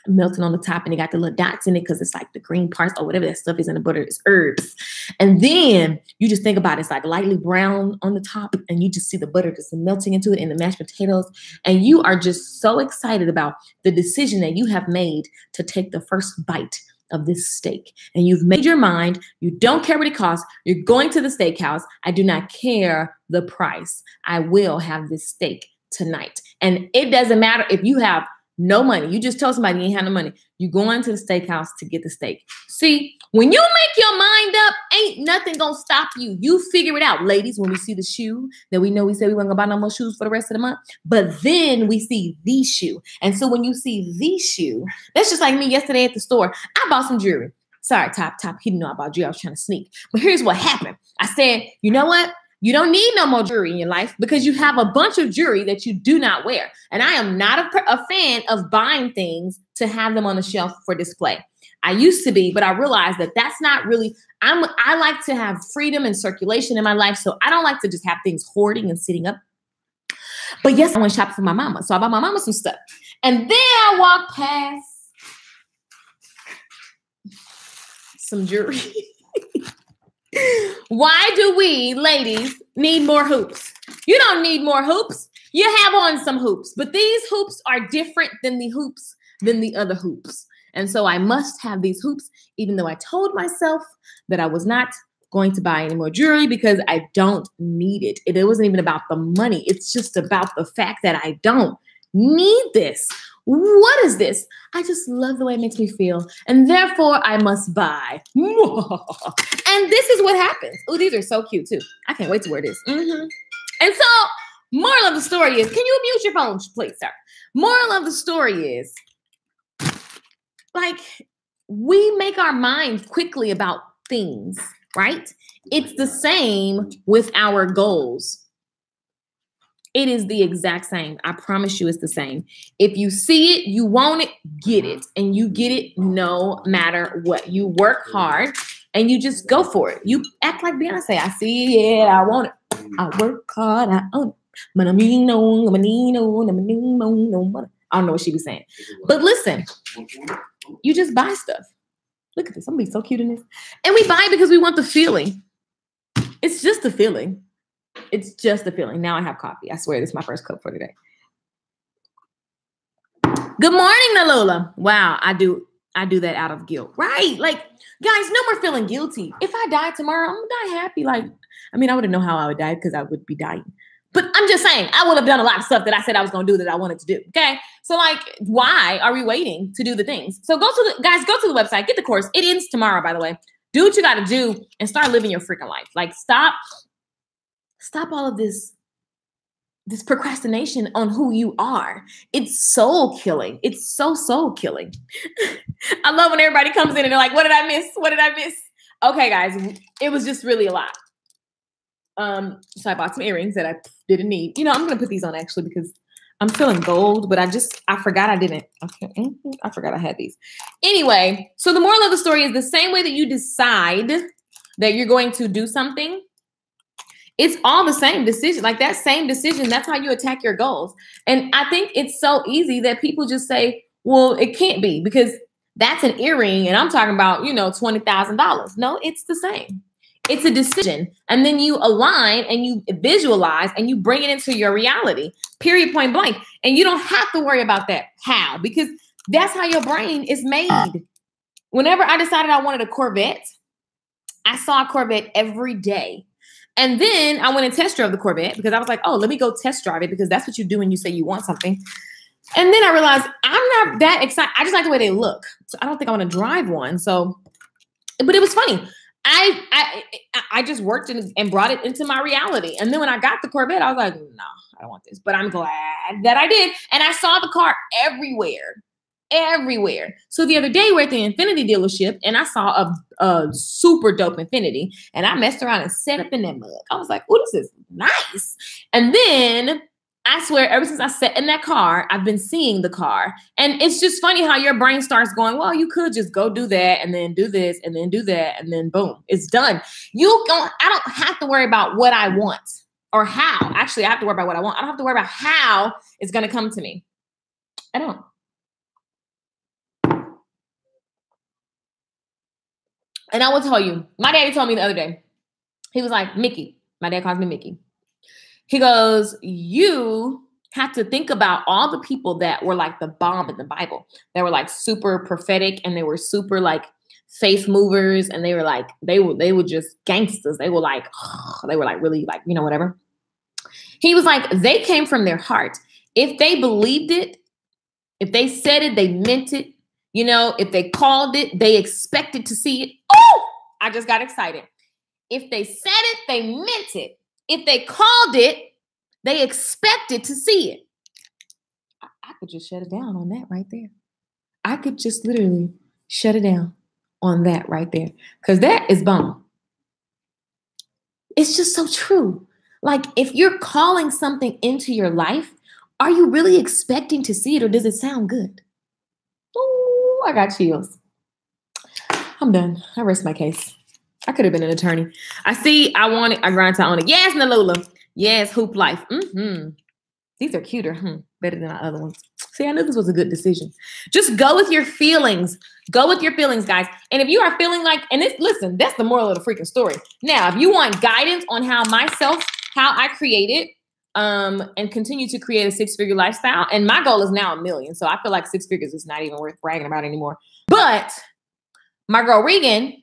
melting on the top, and it got the little dots in it because it's like the green parts or whatever that stuff is in the butter. It's herbs. And then you just think about it. It's like lightly brown on the top, and you just see the butter just melting into it and the mashed potatoes. And you are just so excited about the decision that you have made to take the first bite of this steak. And you've made your mind. You don't care what it costs. You're going to the steakhouse. I do not care the price. I will have this steak tonight. And it doesn't matter if you have no money. You just told somebody you ain't have no money. You going to the steakhouse to get the steak. See, when you make your mind up, ain't nothing gonna stop you. You figure it out, ladies. When we see the shoe that we know we said we weren't gonna buy no more shoes for the rest of the month, but then we see the shoe. And so when you see the shoe, that's just like me yesterday at the store. I bought some jewelry. Sorry, Top. He didn't know about jewelry. I was trying to sneak. But here's what happened. I said, you know what? You don't need no more jewelry in your life because you have a bunch of jewelry that you do not wear. And I am not a fan of buying things to have them on the shelf for display. I used to be, but I realized that that's not really, I like to have freedom and circulation in my life. So I don't like to just have things hoarding and sitting up. But yes, I went shopping for my mama. So I bought my mama some stuff. And then I walked past some jewelry. Why do we, ladies, need more hoops? You don't need more hoops. You have on some hoops, but these hoops are different than the other hoops. And so I must have these hoops, even though I told myself that I was not going to buy any more jewelry because I don't need it. It wasn't even about the money. It's just about the fact that I don't need this. What is this? I just love the way it makes me feel. And therefore, I must buy. And this is what happens. Oh, these are so cute, too. I can't wait to wear this. And so, moral of the story is, can you mute your phone, please, sir? Moral of the story is, like, we make our mind quickly about things, right? It's the same with our goals. It is the exact same. I promise you it's the same. If you see it, you want it, get it. And you get it no matter what. You work hard and you just go for it. You act like Beyonce. I see it. I want it. I work hard. I own it. I don't know what she be saying. But listen, you just buy stuff. Look at this. I'm going to be so cute in this. And we buy because we want the feeling. It's just the feeling. It's just a feeling. Now I have coffee. I swear this is my first cup for today. Good morning, Nalula. Wow, I do that out of guilt. Right. Like, guys, no more feeling guilty. If I die tomorrow, I'm gonna die happy. Like, I mean, I wouldn't know how I would die because I would be dying. But I'm just saying, I would have done a lot of stuff that I said I was gonna do that I wanted to do. Okay. So like, why are we waiting to do the things? So go to the website, get the course. It ends tomorrow, by the way. Do what you gotta do and start living your freaking life. Like, stop all of this procrastination on who you are. It's soul killing. It's so soul killing. I love when everybody comes in and they're like, what did I miss? What did I miss? Okay, guys, it was just really a lot. So I bought some earrings that I didn't need. You know, I'm going to put these on actually because I'm feeling gold, but I forgot I didn't. Okay. I forgot I had these. Anyway, so the moral of the story is the same way that you decide that you're going to do something, it's all the same decision. Like that same decision, that's how you attack your goals. And I think it's so easy that people just say, well, it can't be because that's an earring and I'm talking about, you know, $20,000. No, it's the same. It's a decision. And then you align and you visualize and you bring it into your reality, period, point blank. And you don't have to worry about that how, because that's how your brain is made. Whenever I decided I wanted a Corvette, I saw a Corvette every day. And then I went and test drove the Corvette because I was like, oh, let me go test drive it because that's what you do when you say you want something. And then I realized I'm not that excited. I just like the way they look. So I don't think I want to drive one. So, but it was funny. I just worked and brought it into my reality. And then when I got the Corvette, I was like, no, I don't want this. But I'm glad that I did. And I saw the car everywhere. So the other day we're at the Infinity dealership and I saw a super dope Infinity and I messed around and set up in that mug. I was like, oh, this is nice. And then I swear, ever since I sat in that car, I've been seeing the car. And it's just funny how your brain starts going, well, you could just go do that and then do this and then do that. And then boom, it's done. I don't have to worry about what I want or how. Actually, I have to worry about what I want. I don't have to worry about how it's going to come to me. I don't. And I will tell you, my daddy told me the other day, he was like, Mickey, my dad calls me Mickey. He goes, you have to think about all the people that were like the bomb in the Bible. They were like super prophetic and they were super like faith movers. And they were like, they were just gangsters. They were like really like, you know, whatever. He was like, they came from their heart. If they believed it, if they said it, they meant it. You know, if they called it, they expected to see it. Oh, I just got excited. If they said it, they meant it. If they called it, they expected to see it. I could just shut it down on that right there. I could just literally shut it down on that right there. Because that is bomb. It's just so true. Like if you're calling something into your life, are you really expecting to see it or does it sound good? Oh, I got chills. I'm done. I rest my case. I could have been an attorney. I see. I want it. I grind to own it. Yes, Nalula. Yes, Hoop Life. These are cuter. Better than our other ones. See, I knew this was a good decision. Just go with your feelings. Go with your feelings, guys. And if you are feeling like, and listen, that's the moral of the freaking story. Now, if you want guidance on how I created and continue to create a six-figure lifestyle, and my goal is now $1 million. So I feel like 6 figures is not even worth bragging about anymore. But my girl Regan,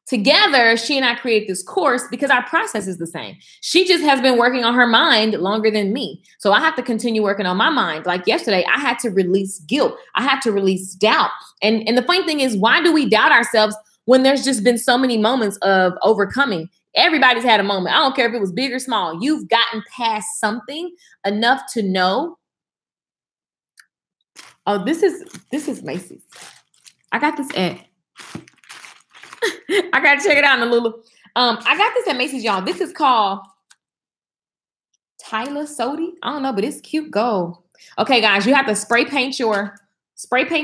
together, she and I created this course because our process is the same. She just has been working on her mind longer than me. So I have to continue working on my mind. Like yesterday, I had to release guilt. I had to release doubt. And the funny thing is, why do we doubt ourselves when there's just been so many moments of overcoming? Everybody's had a moment. I don't care if it was big or small. You've gotten past something enough to know. Oh, this is Macy's. I got this at I gotta check it out, Nalula. I this at Macy's, y'all. This is called Tyler Sodi. I don't know, but it's cute gold. Okay, guys, you have to spray paint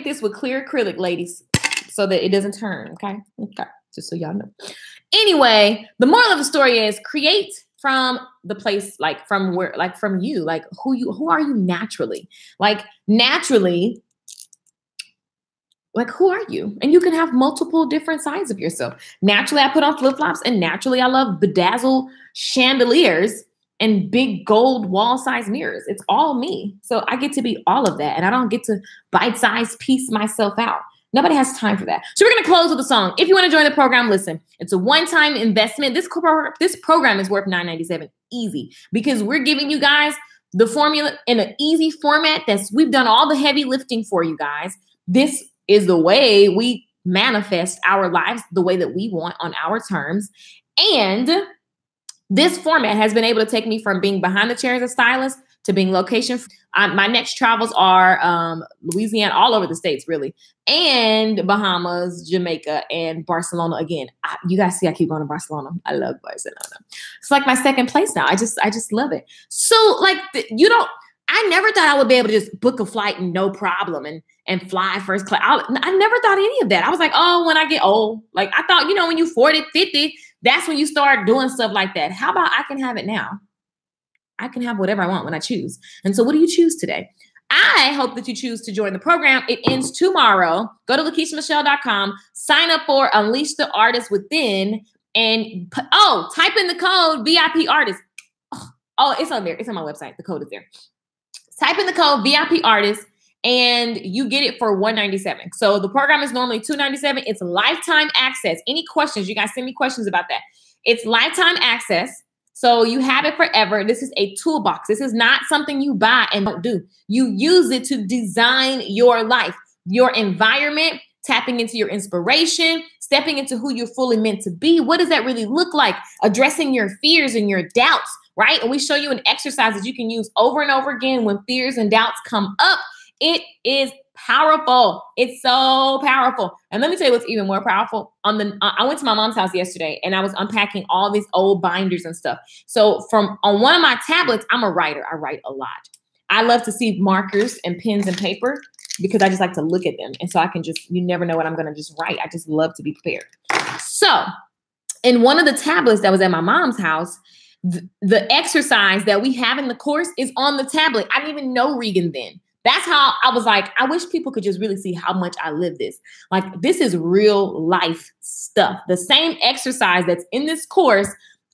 this with clear acrylic, ladies, so that it doesn't turn. Okay, just so y'all know. Anyway, the moral of the story is create from the place, like from where, like from you, like who are you naturally, like naturally. Like, who are you? And you can have multiple different sides of yourself. Naturally, I put on flip-flops, and naturally, I love bedazzled chandeliers and big gold wall-sized mirrors. It's all me. So I get to be all of that, and I don't get to bite-size piece myself out. Nobody has time for that. So we're going to close with a song. If you want to join the program, listen, it's a one-time investment. This program is worth $9.97 easy because we're giving you guys the formula in an easy format. We've done all the heavy lifting for you guys. This is the way we manifest our lives the way that we want on our terms. And this format has been able to take me from being behind the chair as a stylist to being location. My next travels are Louisiana, all over the states, really, and Bahamas, Jamaica, and Barcelona. Again, you guys see I keep going to Barcelona. I love Barcelona. It's like my second place now. I just love it. So like I never thought I would be able to just book a flight no problem and fly first class. I never thought any of that. I was like, oh, when I get old, like I thought, when you 40, 50, that's when you start doing stuff like that. How about I can have it now? I can have whatever I want when I choose. And so what do you choose today? I hope that you choose to join the program. It ends tomorrow. Go to LakeishaMichelle.com, sign up for Unleash the Artist Within, and type in the code VIP Artist. Oh, it's on there. It's on my website. The code is there. Type in the code VIP Artist and you get it for $197. So the program is normally $297. It's lifetime access. Any questions? You guys send me questions about that. It's lifetime access. So you have it forever. This is a toolbox. This is not something you buy and don't do. You use it to design your life, your environment, tapping into your inspiration, stepping into who you're fully meant to be. What does that really look like? Addressing your fears and your doubts, right? And we show you an exercise that you can use over and over again when fears and doubts come up. It is powerful. It's so powerful. And let me tell you what's even more powerful. I went to my mom's house yesterday and I was unpacking all these old binders and stuff. So on one of my tablets, I'm a writer. I write a lot. I love to see markers and pens and paper because I just like to look at them. And so I can you never know what I'm going to just write. I just love to be prepared. So in one of the tablets that was at my mom's house, the exercise that we have in the course is on the tablet. I didn't even know Regan then. That's how I was like, I wish people could just really see how much I live this. Like, this is real life stuff. The same exercise that's in this course,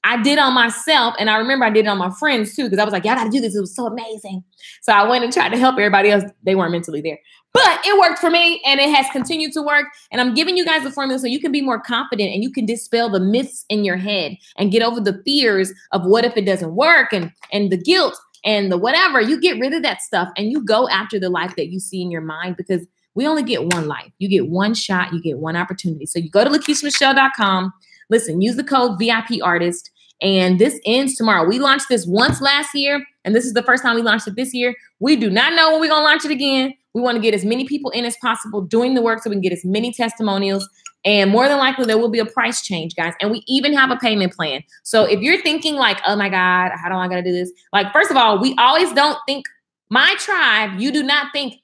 I did on myself. And I remember I did it on my friends too, because I was like, y'all got to do this. It was so amazing. So I went and tried to help everybody else. They weren't mentally there. But it worked for me and it has continued to work. And I'm giving you guys the formula so you can be more confident and you can dispel the myths in your head and get over the fears of what if it doesn't work and the guilt and the whatever. You get rid of that stuff and you go after the life that you see in your mind, because we only get one life. You get one shot. You get one opportunity. So you go to LakeishaMichelle.com. Listen, use the code VIP Artist. And this ends tomorrow. We launched this once last year, and this is the first time we launched it this year. We do not know when we're going to launch it again. We want to get as many people in as possible doing the work so we can get as many testimonials. And more than likely, there will be a price change, guys. And we even have a payment plan. So if you're thinking like, oh my God, how do I got to do this? Like, first of all, we always don't think, my tribe, you do not think,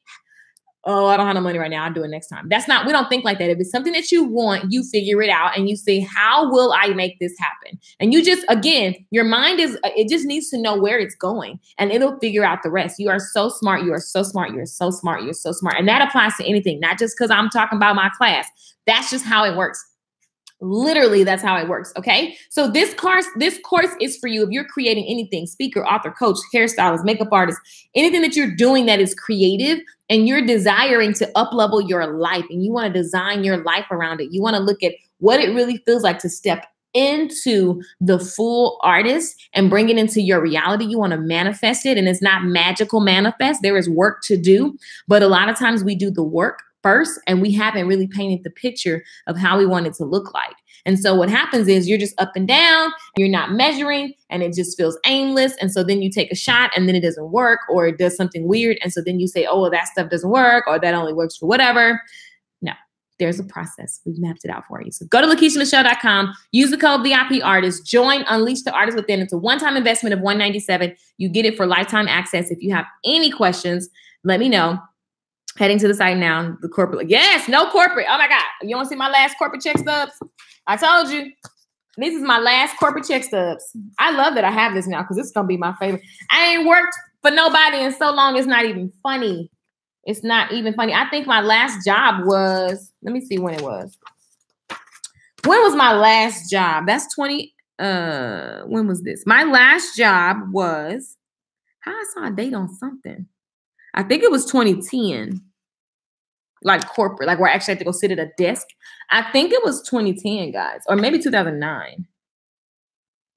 oh, I don't have no money right now. I'll do it next time. We don't think like that. If it's something that you want, you figure it out and you say, how will I make this happen? And you just, again, your mind it just needs to know where it's going and it'll figure out the rest. You are so smart. You are so smart. You're so smart. You're so smart. And that applies to anything, not just because I'm talking about my class. That's just how it works. Literally, that's how it works. Okay. So this course is for you if you're creating anything: speaker, author, coach, hairstylist, makeup artist, anything that you're doing that is creative and you're desiring to up-level your life and you want to design your life around it. You want to look at what it really feels like to step into the full artist and bring it into your reality. You want to manifest it, and it's not magical manifest. There is work to do, but a lot of times we do the work first and we haven't really painted the picture of how we want it to look like. And so what happens is you're just up and down, you're not measuring, and it just feels aimless. And so then you take a shot and then it doesn't work, or it does something weird. And so then you say, oh, well, that stuff doesn't work, or that only works for whatever. No, there's a process. We've mapped it out for you. So go to LakeishaMichelle.com, use the code VIP Artist, join Unleash the Artist Within. It's a one-time investment of $197. You get it for lifetime access. If you have any questions, let me know. Heading to the site now. The corporate, yes, no corporate. Oh my God. You want to see my last corporate check stubs? I told you. This is my last corporate check stubs. I love that I have this now because it's going to be my favorite. I ain't worked for nobody in so long. It's not even funny. It's not even funny. I think my last job was, let me see when it was. When was my last job? That's when was this? My last job was, how I saw a date on something. I think it was 2010. Like corporate, like where I actually had to go sit at a desk. I think it was 2010, guys, or maybe 2009.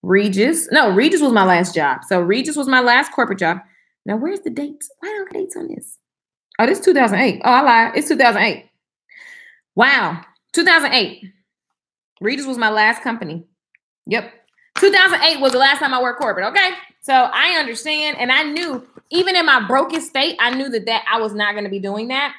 Regis was my last job. So Regis was my last corporate job. Now, where's the dates? Why don't I have dates on this? Oh, this is 2008. Oh, I lied. It's 2008. Wow. 2008. Regis was my last company. Yep. 2008 was the last time I worked corporate. Okay. So I understand. And I knew even in my brokest state, I knew that I was not going to be doing that.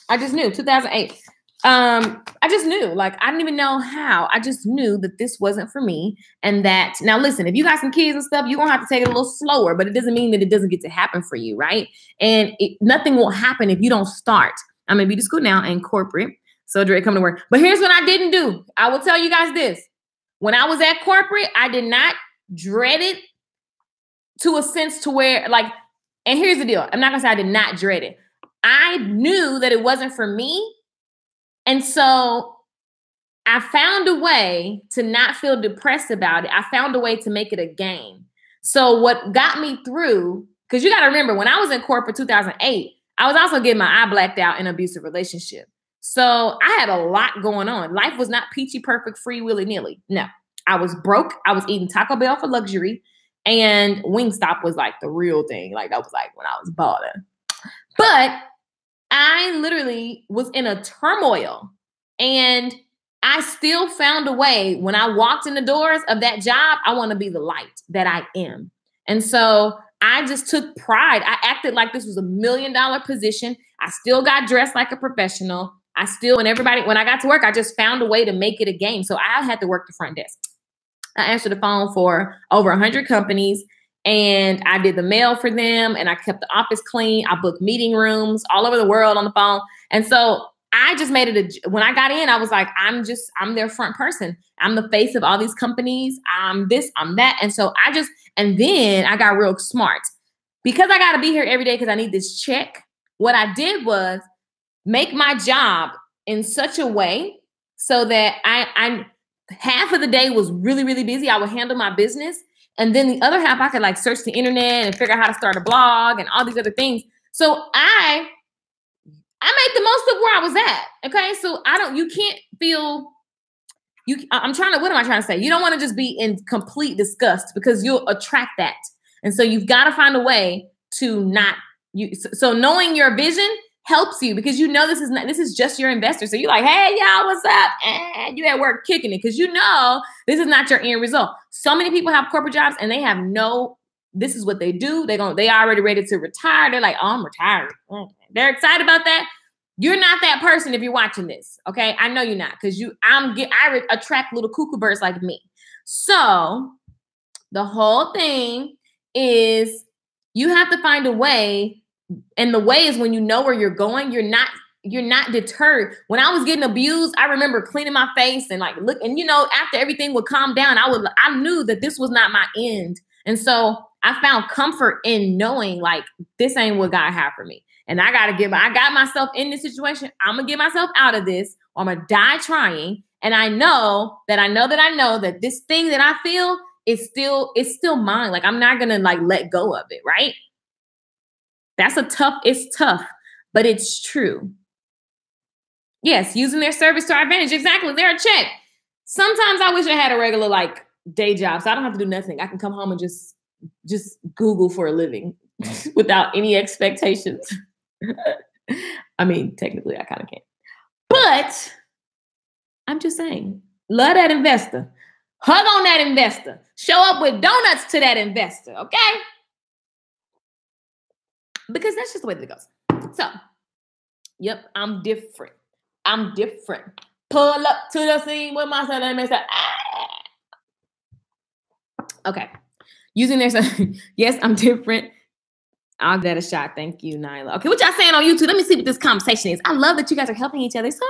I just knew 2008. I just knew, like, I didn't even know how. I just knew that this wasn't for me. And that, now listen, if you got some kids and stuff, you're going to have to take it a little slower, but it doesn't mean that it doesn't get to happen for you, right? And nothing will happen if you don't start. I'm in beauty school now and corporate. So direct coming to work. But here's what I didn't do. I will tell you guys this. When I was at corporate, I did not dread it to a sense to where, like, and here's the deal. I'm not going to say I did not dread it. I knew that it wasn't for me. And so I found a way to not feel depressed about it. I found a way to make it a game. So what got me through, because you got to remember, when I was in corporate 2008, I was also getting my eye blacked out in an abusive relationship. So I had a lot going on. Life was not peachy, perfect, free, willy-nilly. No, I was broke. I was eating Taco Bell for luxury. And Wingstop was like the real thing. Like that was like when I was balling. But I literally was in a turmoil, and I still found a way. When I walked in the doors of that job, I want to be the light that I am. And so I just took pride. I acted like this was $1 million position. I still got dressed like a professional. When I got to work, I just found a way to make it a game. So I had to work the front desk. I answered the phone for over 100 companies. And I did the mail for them, and I kept the office clean. I booked meeting rooms all over the world on the phone. And so I just made it when I got in, I was like, I'm their front person. I'm the face of all these companies. I'm this, I'm that. And so and then I got real smart because I got to be here every day because I need this check. What I did was make my job in such a way so that I half of the day was really, really busy. I would handle my business. And then the other half, I could like search the internet and figure out how to start a blog and all these other things. So I made the most of where I was at. Okay. So you can't feel, what am I trying to say? You don't want to just be in complete disgust because you'll attract that. And so you've got to find a way to so knowing your vision helps you because you know this is just your investor. So you're like, hey, y'all, what's up? And you at work kicking it because you know this is not your end result. So many people have corporate jobs and they have this is what they do. They already ready to retire. They're like, oh, I'm retired. They're excited about that. You're not that person if you're watching this. Okay. I know you're not because I attract little cuckoo birds like me. So the whole thing is you have to find a way. And the way is when you know where you're going, you're not deterred. When I was getting abused, I remember cleaning my face and like look, and after everything would calm down, I knew that this was not my end. And so I found comfort in knowing like this ain't what God had for me. And I got myself in this situation. I'm gonna get myself out of this, or I'm gonna die trying. And I know that this thing that I feel is still mine. Like I'm not gonna like let go of it, right? It's tough, but it's true. Yes, using their service to our advantage. Exactly. They're a check. Sometimes I wish I had a regular like day job so I don't have to do nothing. I can come home and just Google for a living without any expectations. I mean, technically I kind of can. But I'm just saying, love that investor. Hug on that investor. Show up with donuts to that investor, okay? Because that's just the way that it goes. So, yep, I'm different. Pull up to the scene with myself and say, Okay. Using their, yes, I'm different. I'll get a shot. Thank you, Nyla. Okay, what y'all saying on YouTube? Let me see what this conversation is. I love that you guys are helping each other. So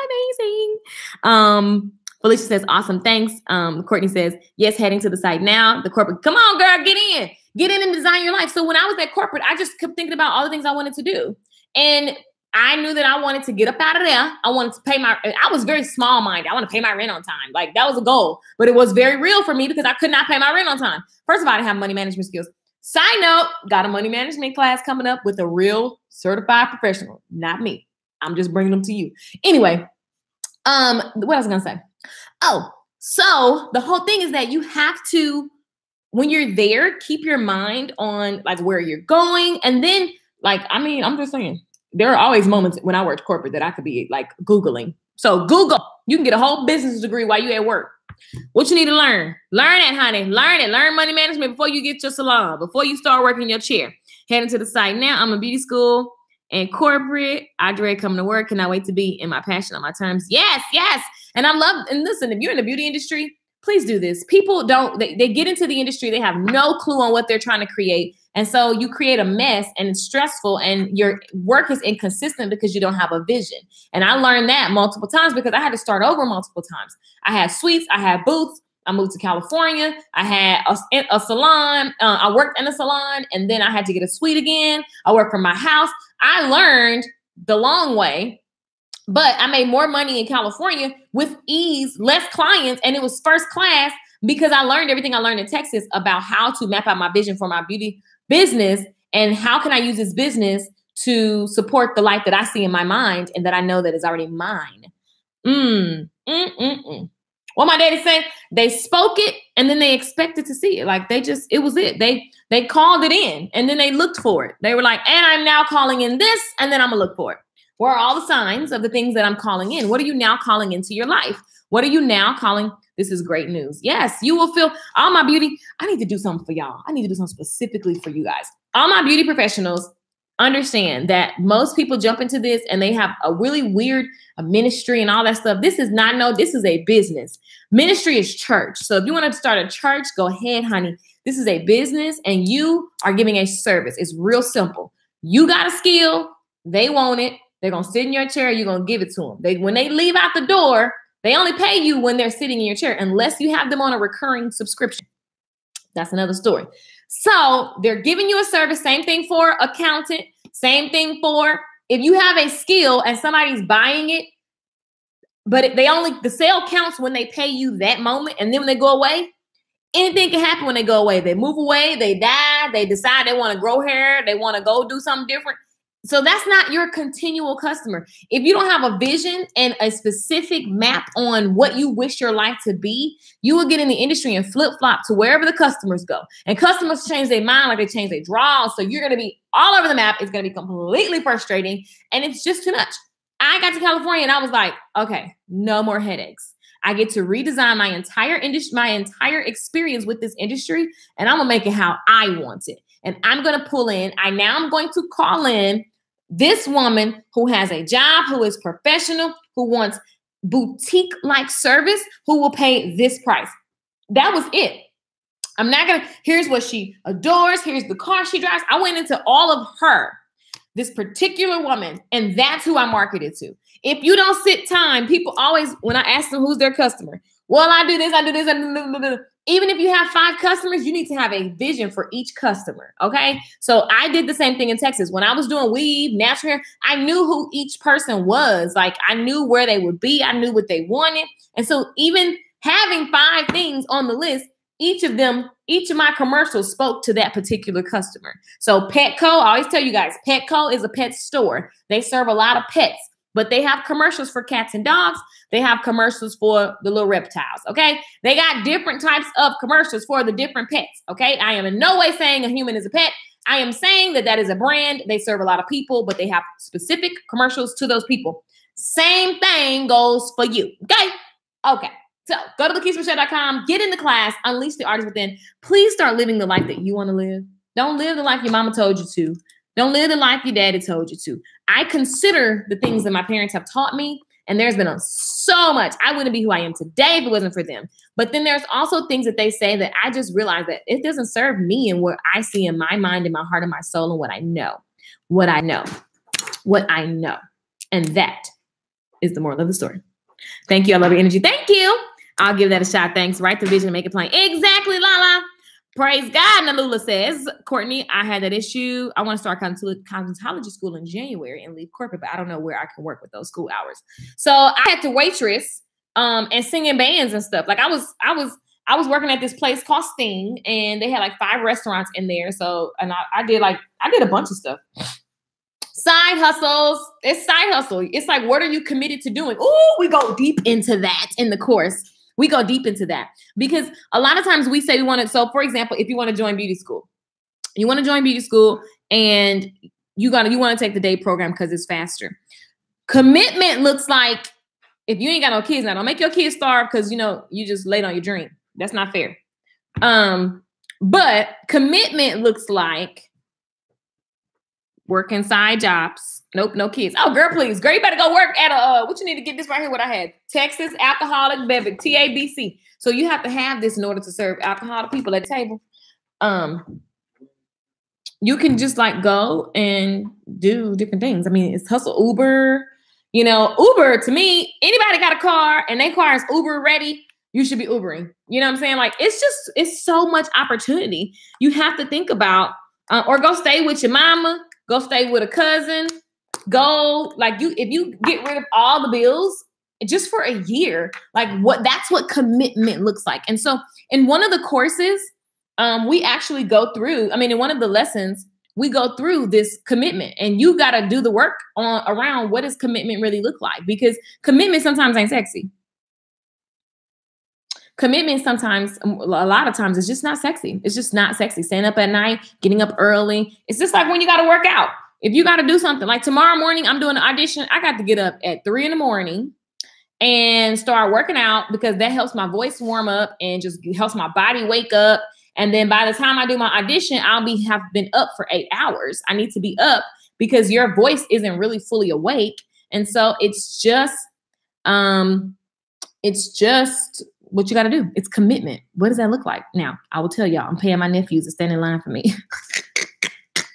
amazing. Felicia says, awesome, thanks. Courtney says, yes, heading to the site now. The corporate, come on, girl, get in. Get in and design your life. So when I was at corporate, I just kept thinking about all the things I wanted to do. And I knew that I wanted to get up out of there. I wanted to I was very small-minded. I want to pay my rent on time. Like that was a goal, but it was very real for me because I could not pay my rent on time. First of all, I didn't have money management skills. Side note, got a money management class coming up with a real certified professional, not me. I'm just bringing them to you. Anyway, what else was I going to say? Oh, so the whole thing is that you have to, when you're there, keep your mind on like where you're going. And then I'm just saying, there are always moments when I worked corporate that I could be like Googling. So Google, you can get a whole business degree while you're at work. What you need to learn it, honey. Learn it. Learn money management before you get your salon, before you start working your chair. Heading to the site now. I'm in beauty school and corporate. I dread coming to work. Cannot wait to be in my passion on my terms. Yes, yes. And I love, and listen, if you're in the beauty industry, please do this. People don't, they get into the industry. They have no clue on what they're trying to create. And so you create a mess and it's stressful and your work is inconsistent because you don't have a vision. And I learned that multiple times because I had to start over multiple times. I had suites, I had booths. I moved to California. I had a salon. I worked in a salon and then I had to get a suite again. I worked from my house. I learned the long way, but I made more money in California with ease, less clients, and it was first class because I learned everything I learned in Texas about how to map out my vision for my beauty business and how can I use this business to support the life that I see in my mind and that I know that is already mine. What my daddy said, they spoke it and then they expected to see it. Like it was it. They called it in and then they looked for it. They were like, and I'm now calling in this and then I'm gonna look for it. Where are all the signs of the things that I'm calling in? What are you now calling into your life? What are you now calling? This is great news. Yes, you will feel all my beauty. I need to do something for y'all. I need to do something specifically for you guys. All my beauty professionals understand that most people jump into this and they have a really weird ministry and all that stuff. This is a business. Ministry is church. So if you want to start a church, go ahead, honey. This is a business and you are giving a service. It's real simple. You got a skill. They want it. They're going to sit in your chair. You're going to give it to them. When they leave out the door, they only pay you when they're sitting in your chair, unless you have them on a recurring subscription. That's another story. So they're giving you a service. Same thing for accountant. Same thing for if you have a skill and somebody's buying it, but the sale counts when they pay you that moment. And then when they go away, anything can happen when they go away. They move away, they die, they decide they want to grow hair, they want to go do something different. So that's not your continual customer. If you don't have a vision and a specific map on what you wish your life to be, you will get in the industry and flip-flop to wherever the customers go. And customers change their mind like they change their draws. So you're going to be all over the map. It's going to be completely frustrating. And it's just too much. I got to California and I was like, okay, no more headaches. I get to redesign my entire industry, my entire experience with this industry, and I'm going to make it how I want it. And I'm going to pull in. I'm going to call in this woman who has a job, who is professional, who wants boutique-like service, who will pay this price. That was it. I'm not going to, here's what she adores. Here's the car she drives. I went into all of her, this particular woman, and that's who I marketed to. If you don't sit time, people always, when I ask them who's their customer, well, I do this, I do this, I do this. Even if you have 5 customers, you need to have a vision for each customer, okay? So I did the same thing in Texas. When I was doing weave, natural hair, I knew who each person was. Like, I knew where they would be. I knew what they wanted. And so even having 5 things on the list, each of my commercials spoke to that particular customer. So Petco, I always tell you guys, Petco is a pet store. They serve a lot of pets. But they have commercials for cats and dogs. They have commercials for the little reptiles, okay? They got different types of commercials for the different pets, okay? I am in no way saying a human is a pet. I am saying that is a brand. They serve a lot of people, but they have specific commercials to those people. Same thing goes for you, okay? Okay, so go to lakeisamichelle.com, get in the class, unleash the artist within. Please start living the life that you want to live. Don't live the life your mama told you to. Don't live the life your daddy told you to. I consider the things that my parents have taught me, and there's been so much. I wouldn't be who I am today if it wasn't for them. But then there's also things that they say that I just realize that it doesn't serve me and what I see in my mind, in my heart, and my soul, and what I know. And that is the moral of the story. Thank you. I love your energy. Thank you. I'll give that a shot. Thanks. Write the vision and make it plain. Exactly, Lala. Praise God, Nalula says. Courtney, I had that issue. I want to start cosmetology school in January and leave corporate, but I don't know where I can work with those school hours. So I had to waitress and sing in bands and stuff. Like I was working at this place called Sting, and they had like 5 restaurants in there. So I did a bunch of stuff. Side hustles. It's side hustle. It's like, what are you committed to doing? Ooh, we go deep into that in the course. We go deep into that because a lot of times we say we want to. So for example, if you want to join beauty school, and you want to take the day program because it's faster. Commitment looks like if you ain't got no kids now, don't make your kids starve because you just laid on your dream. That's not fair. But commitment looks like working side jobs. Nope, no kids. Oh, girl, please. Girl, you better go work at a, what you need to get this right here, what I had. Texas Alcoholic Beverage, TABC. So you have to have this in order to serve alcohol to people at the table. You can just like go and do different things. I mean, it's hustle Uber. You know, Uber, to me, anybody got a car and their car is Uber ready, you should be Ubering. You know what I'm saying? Like, it's so much opportunity. You have to think about, or go stay with your mama, go stay with a cousin, go, like, if you get rid of all the bills just for a year, like that's what commitment looks like. And so in one of the courses, we actually go through, in one of the lessons, we go through this commitment, and you got to do the work around what does commitment really look like, because commitment sometimes ain't sexy. Commitment sometimes, a lot of times, it's just not sexy. It's just not sexy. Staying up at night, getting up early. It's just like when you got to work out. If you got to do something, like tomorrow morning, I'm doing an audition. I got to get up at 3 a.m. and start working out, because that helps my voice warm up and just helps my body wake up. And then by the time I do my audition, have been up for 8 hours. I need to be up because your voice isn't really fully awake. And so it's just what you got to do. It's commitment. What does that look like? Now, I will tell y'all, I'm paying my nephews to stand in line for me.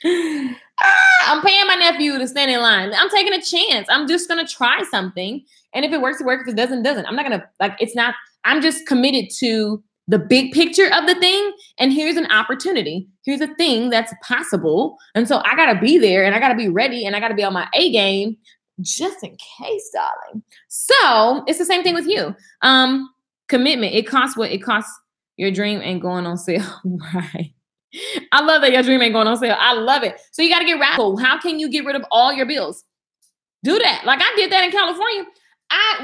I'm paying my nephew to stand in line. I'm taking a chance. I'm just going to try something. And if it works, it works. If it doesn't, it doesn't. I'm not going to, I'm just committed to the big picture of the thing. And here's an opportunity. Here's a thing that's possible. And so I got to be there, and I got to be ready, and I got to be on my A game just in case, darling. So it's the same thing with you. Commitment. It costs what it costs. Your dream ain't going on sale. Right. I love that your dream ain't going on sale. I love it. So you got to get radical. How can you get rid of all your bills? Do that. Like I did that in California.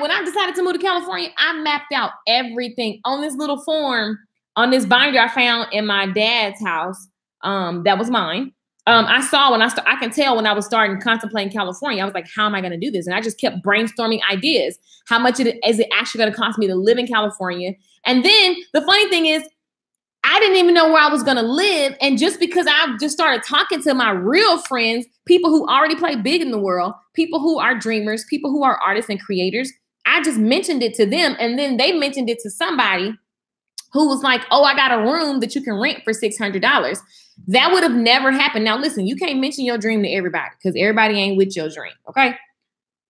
When I decided to move to California, I mapped out everything on this little form, on this binder I found in my dad's house. That was mine. I saw I can tell when I was starting contemplating California, I was like, how am I going to do this? And I just kept brainstorming ideas. How much is it actually going to cost me to live in California? And then the funny thing is, I didn't even know where I was going to live. And just because I just started talking to my real friends, people who already play big in the world, people who are dreamers, people who are artists and creators, I just mentioned it to them. And then they mentioned it to somebody who was like, oh, I got a room that you can rent for $600. That would have never happened. Now, listen, you can't mention your dream to everybody, because everybody ain't with your dream. Okay.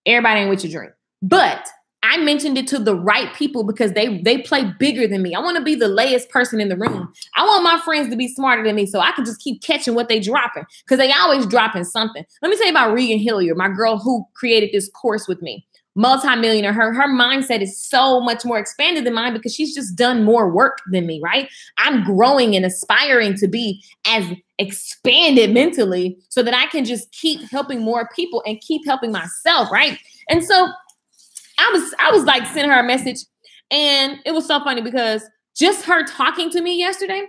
Everybody ain't with your dream. But I mentioned it to the right people because they play bigger than me. I want to be the layest person in the room. I want my friends to be smarter than me so I can just keep catching what they dropping, because they always dropping something. Let me tell you about Regan Hilliard, my girl who created this course with me. Multi-millionaire. Her mindset is so much more expanded than mine because she's just done more work than me, right? I'm growing and aspiring to be as expanded mentally so that I can just keep helping more people and keep helping myself, right? And so I was like sending her a message, and it was so funny because just her talking to me yesterday,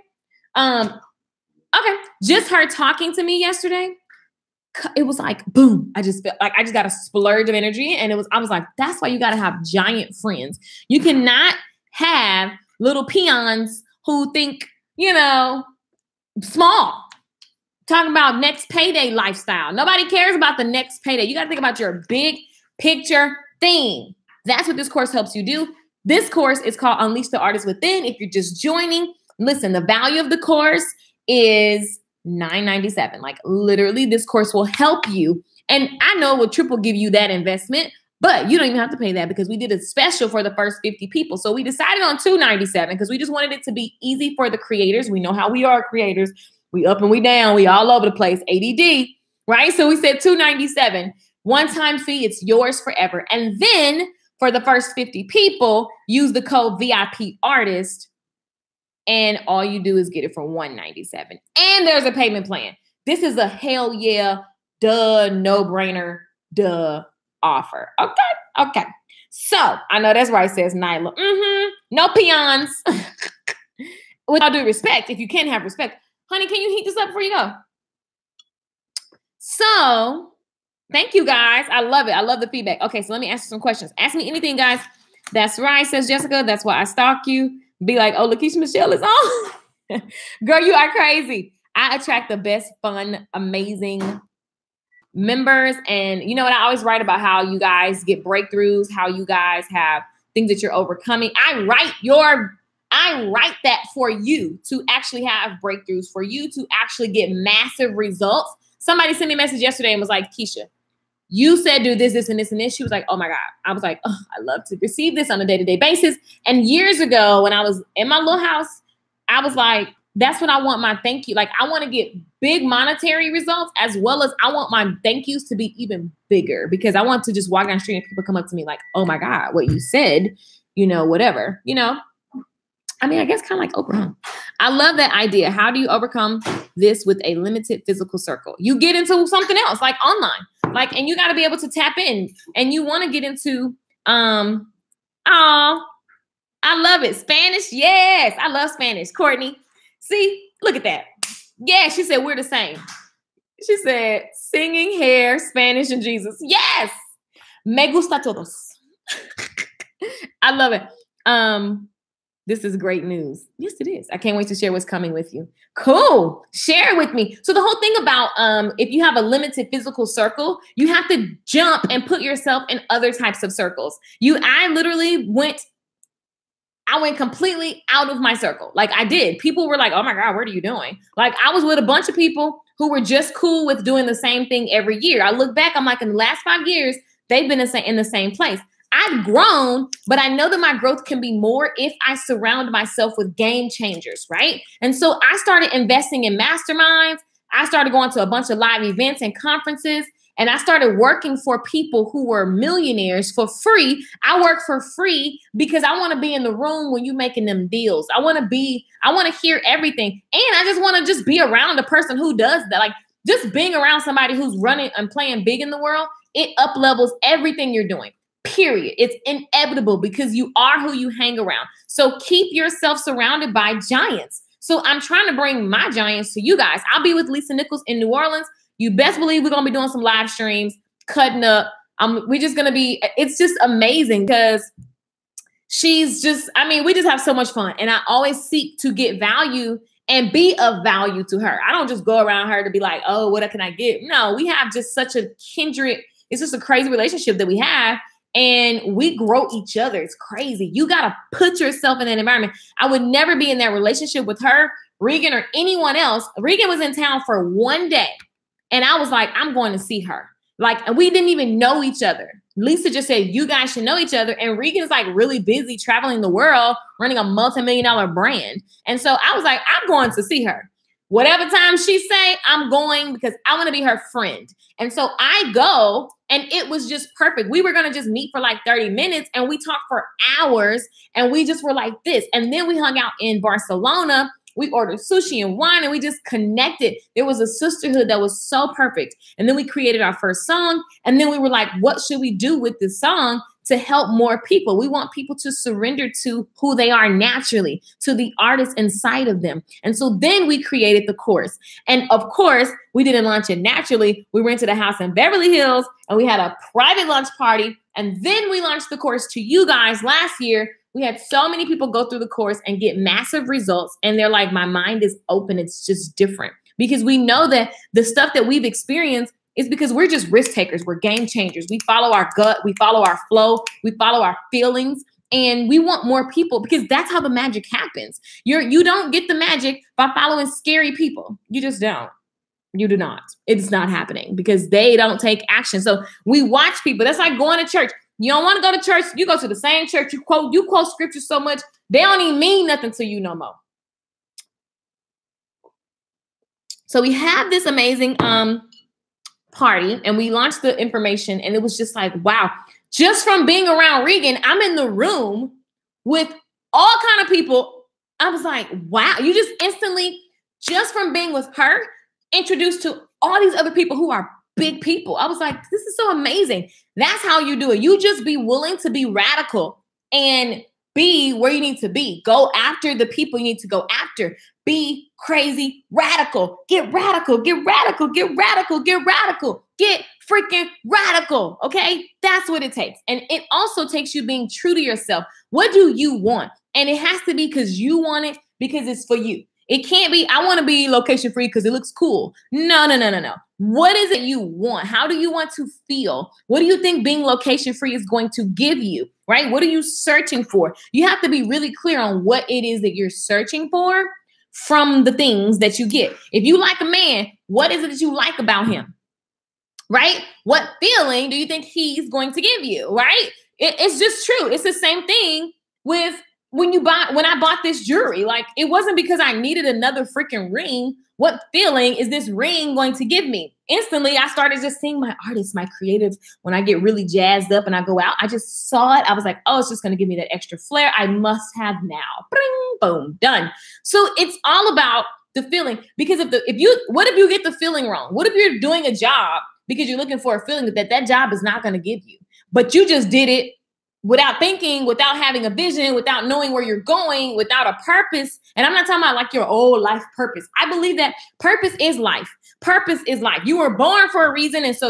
it was like, boom. I just felt like I just got a splurge of energy. And I was like, that's why you got to have giant friends. You cannot have little peons who think, small, talking about next payday lifestyle. Nobody cares about the next payday. You got to think about your big picture thing. That's what this course helps you do. This course is called Unleash the Artist Within. If you're just joining, listen, the value of the course is $9.97. Like literally, this course will help you. And I know it will triple give you that investment, but you don't even have to pay that because we did a special for the first 50 people. So we decided on $2.97 because we just wanted it to be easy for the creators. We know how we are creators. We up and we down. We all over the place. ADD, right? So we said $2.97. One-time fee. It's yours forever. And then for the first 50 people, use the code VIP Artist. And all you do is get it for $197. And there's a payment plan. This is a hell yeah, duh, no-brainer, duh offer. Okay. So I know that's right, says Nyla. No peons. With all due respect, if you can have respect. Honey, can you heat this up before you go? So thank you, guys. I love it. I love the feedback. Okay, so let me ask you some questions. Ask me anything, guys. That's right, says Jessica. That's why I stalk you. Be like, oh, Lakeisha Michelle is on. Girl, you are crazy. I attract the best, fun, amazing, members. And you know what? I always write about how you guys get breakthroughs, how you guys have things that you're overcoming. I write that for you to actually have breakthroughs, for you to actually get massive results. Somebody sent me a message yesterday and was like, Keisha, you said do this, this, and this, and this. She was like, oh my God. I was like, oh, I love to receive this on a day-to-day basis. And years ago, when I was in my little house, I was like, that's what I want my thank you. Like, I want to get big monetary results, as well as I want my thank yous to be even bigger, because I want to just walk down the street and people come up to me like, oh my God, what you said, you know, whatever, you know. I mean, I guess kind of like Oprah. I love that idea. How do you overcome this with a limited physical circle? You get into something else, like online, like, and you got to be able to tap in, and you want to get into, I love it. Spanish. Yes. I love Spanish. Courtney. See, look at that. Yeah. She said, we're the same. She said, singing, hair, Spanish, and Jesus. Yes. Me gusta todos. I love it. This is great news. Yes, it is. I can't wait to share what's coming with you. Cool. Share it with me. So the whole thing about if you have a limited physical circle, you have to jump and put yourself in other types of circles. I literally went completely out of my circle. Like I did. People were like, oh my God, what are you doing? Like I was with a bunch of people who were just cool with doing the same thing every year. I look back, I'm like, in the last 5 years, they've been in the same place. I've grown, but I know that my growth can be more if I surround myself with game changers, right? And so I started investing in masterminds. I started going to a bunch of live events and conferences, and I started working for people who were millionaires for free. I work for free because I want to be in the room when you're making them deals. I want to hear everything. And I just want to be around a person who does that. Like just being around somebody who's running and playing big in the world, it up levels everything you're doing. Period. It's inevitable because you are who you hang around. So keep yourself surrounded by giants. So I'm trying to bring my giants to you guys. I'll be with Lisa Nichols in New Orleans. You best believe we're going to be doing some live streams, cutting up. We're just going to be, it's just amazing because we just have so much fun. And I always seek to get value and be of value to her. I don't just go around her to be like, oh, what can I get? No, we have just such a kindred. It's just a crazy relationship that we have. And we grow each other. It's crazy. You got to put yourself in that environment. I would never be in that relationship with her, Regan, or anyone else. Regan was in town for one day. And I was like, I'm going to see her. Like, and we didn't even know each other. Lisa just said, you guys should know each other. And Regan is like really busy traveling the world, running a multi-million-dollar brand. And so I was like, I'm going to see her. Whatever time she say, I'm going because I want to be her friend. And so I go, and it was just perfect. We were going to just meet for like 30 minutes, and we talked for hours, and we just were like this. And then we hung out in Barcelona. We ordered sushi and wine, and we just connected. There was a sisterhood that was so perfect. And then we created our first song, and then we were like, what should we do with this song to help more people? We want people to surrender to who they are naturally, to the artist inside of them. And so then we created the course. And of course, we didn't launch it naturally. We rented a house in Beverly Hills, and we had a private lunch party. And then we launched the course to you guys last year. We had so many people go through the course and get massive results. And they're like, my mind is open. It's just different. Because we know that the stuff that we've experienced is because we're just risk takers. We're game changers. We follow our gut. We follow our flow. We follow our feelings. And we want more people because that's how the magic happens. You don't get the magic by following scary people. You just don't. You do not. It's not happening because they don't take action. So we watch people. That's like going to church. You don't want to go to church. You go to the same church. You quote scripture so much. They don't even mean nothing to you no more. So we have this amazing party, and we launched the information, and it was just like, wow, just from being around Regan, I'm in the room with all kind of people. I was like, wow, you just instantly, just from being with her, introduced to all these other people who are big people. I was like, this is so amazing. That's how you do it. You just be willing to be radical and be where you need to be. Go after the people you need to go after. Be crazy radical. Get radical. Get radical. Get radical. Get radical. Get freaking radical. Okay? That's what it takes. And it also takes you being true to yourself. What do you want? And it has to be because you want it, because it's for you. It can't be, I want to be location free because it looks cool. No, no, no, no, no. What is it you want? How do you want to feel? What do you think being location free is going to give you, right? What are you searching for? You have to be really clear on what it is that you're searching for from the things that you get. If you like a man, what is it that you like about him, right? What feeling do you think he's going to give you, right? It's just true. It's the same thing with when I bought this jewelry. Like, it wasn't because I needed another freaking ring. What feeling is this ring going to give me? Instantly, I started just seeing my artists, my creatives. When I get really jazzed up and I go out, I just saw it. I was like, oh, it's just going to give me that extra flair I must have now. Bing, boom, done. So it's all about the feeling. Because what if you get the feeling wrong? What if you're doing a job because you're looking for a feeling that job is not going to give you, but you just did it without thinking, without having a vision, without knowing where you're going, without a purpose. And I'm not talking about like your old life purpose. I believe that purpose is life. Purpose is life. You were born for a reason. And so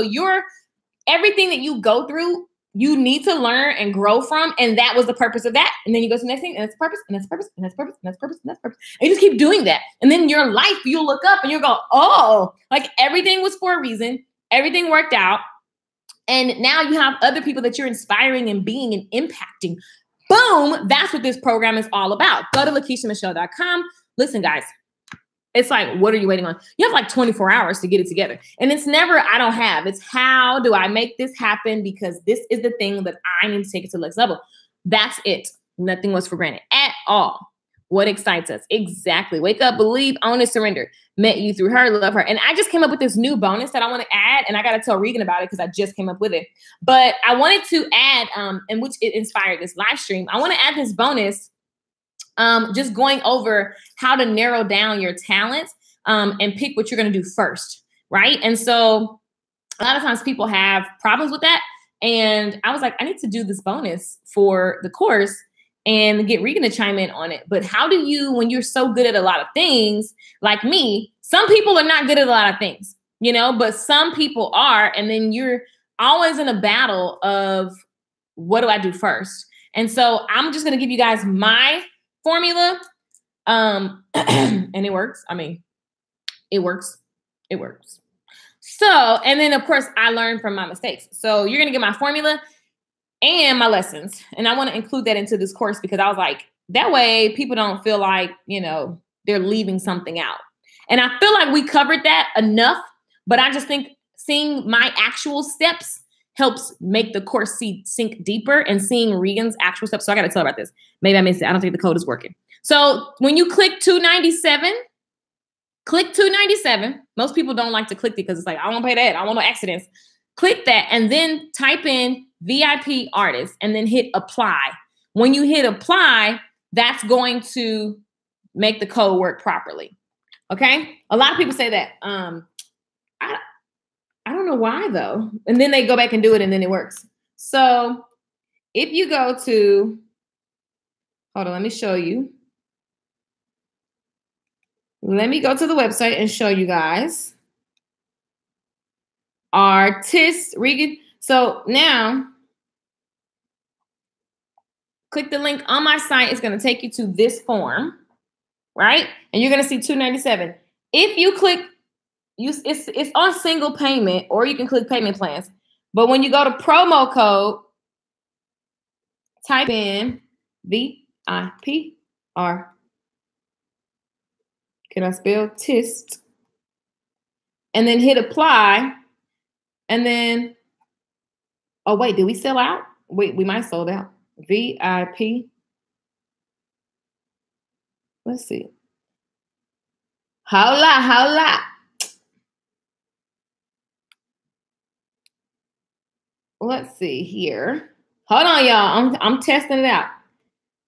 everything that you go through, you need to learn and grow from. And that was the purpose of that. And then you go to the next thing, and that's purpose, and that's purpose, and that's purpose, and that's purpose, and that's purpose. And you just keep doing that. And then your life, you'll look up and you'll go, oh, like everything was for a reason. Everything worked out. And now you have other people that you're inspiring and being and impacting. Boom. That's what this program is all about. Go to LakeishaMichelle.com. Listen, guys, it's like, what are you waiting on? You have like 24 hours to get it together. And it's never, I don't have. It's how do I make this happen? Because this is the thing that I need to take it to the next level. That's it. Nothing was for granted at all. What excites us? Exactly. Wake up, believe, own, and surrender. Met you through her, love her. And I just came up with this new bonus that I want to add. And I got to tell Regan about it because I just came up with it. But I wanted to add, and which it inspired this live stream. I want to add this bonus, just going over how to narrow down your talents and pick what you're going to do first. Right. And so a lot of times people have problems with that. And I was like, I need to do this bonus for the course and get Regan to chime in on it. But how do you, when you're so good at a lot of things, like me, some people are not good at a lot of things, but some people are. And then you're always in a battle of what do I do first? And so I'm just going to give you guys my formula. And it works. I mean, it works. It works. So, and then of course I learned from my mistakes. So you're going to get my formula and my lessons. And I want to include that into this course because I was like, that way people don't feel like, they're leaving something out. And I feel like we covered that enough, but I just think seeing my actual steps helps make the course sink deeper and seeing Regan's actual steps. So I got to tell her about this. Maybe I missed it. I don't think the code is working. So when you click 297, click 297. Most people don't like to click it because it's like, I won't pay that. I want no accidents. Click that and then type in VIP artist and then hit apply. When you hit apply, that's going to make the code work properly. Okay. A lot of people say that. I don't know why though. And then they go back and do it and then it works. So if you go to, hold on, let me show you. Let me go to the website and show you guys. Artist Regan. So now click the link on my site. It's going to take you to this form, right? And you're going to see 297. If you click, it's on single payment, or you can click payment plans. But when you go to promo code, type in VIPR. Can I spell TIST? And then hit apply. And then, oh wait, did we sell out? Wait, we might sold out. VIP. Let's see. Hola. Let's see here. Hold on, y'all. I'm testing it out.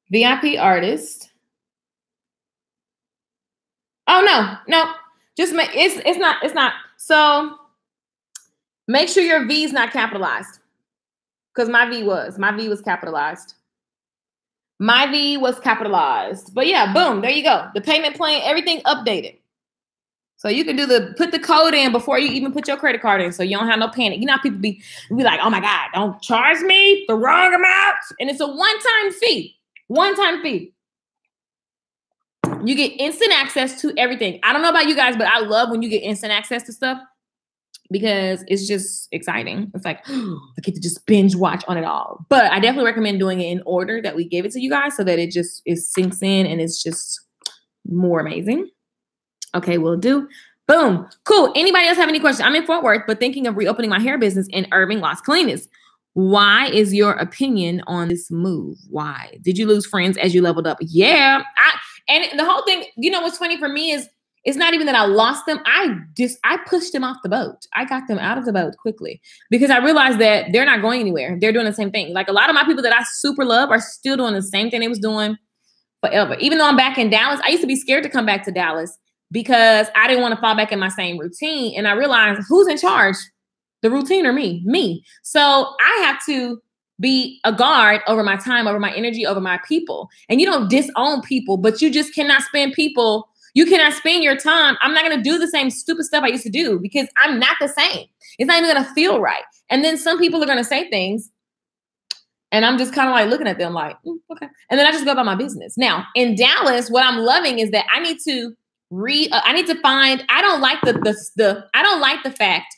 VIP artist. Oh no. Just make it's not. So make sure your V is not capitalized. Because my V was capitalized. My V was capitalized. But yeah, boom, there you go. The payment plan, everything updated. So you can put the code in before you even put your credit card in so you don't have no panic. You know how people be like, oh my God, don't charge me the wrong amount. And it's a one-time fee. One-time fee. You get instant access to everything. I don't know about you guys, but I love when you get instant access to stuff because it's just exciting. It's like, I get to just binge watch on it all. But I definitely recommend doing it in order that we gave it to you guys so that it sinks in and it's just more amazing. Okay, will do. Boom. Cool. Anybody else have any questions? I'm in Fort Worth, but thinking of reopening my hair business in Irving, Las Colinas. Why is your opinion on this move? Why? Did you lose friends as you leveled up? Yeah. And the whole thing, you know, what's funny for me is it's not even that I lost them. I pushed them off the boat. I got them out of the boat quickly because I realized that they're not going anywhere. They're doing the same thing. Like a lot of my people that I super love are still doing the same thing they was doing forever. Even though I'm back in Dallas, I used to be scared to come back to Dallas because I didn't want to fall back in my same routine. And I realized who's in charge, the routine or me? Me. So I have to be a guard over my time, over my energy, over my people. And you don't disown people, but you just cannot spend people. You cannot spend your time. I'm not going to do the same stupid stuff I used to do because I'm not the same. It's not even going to feel right. And then some people are going to say things and I'm just kind of like looking at them like, okay. And then I just go about my business. Now in Dallas, what I'm loving is that I need to find, I don't like I don't like the fact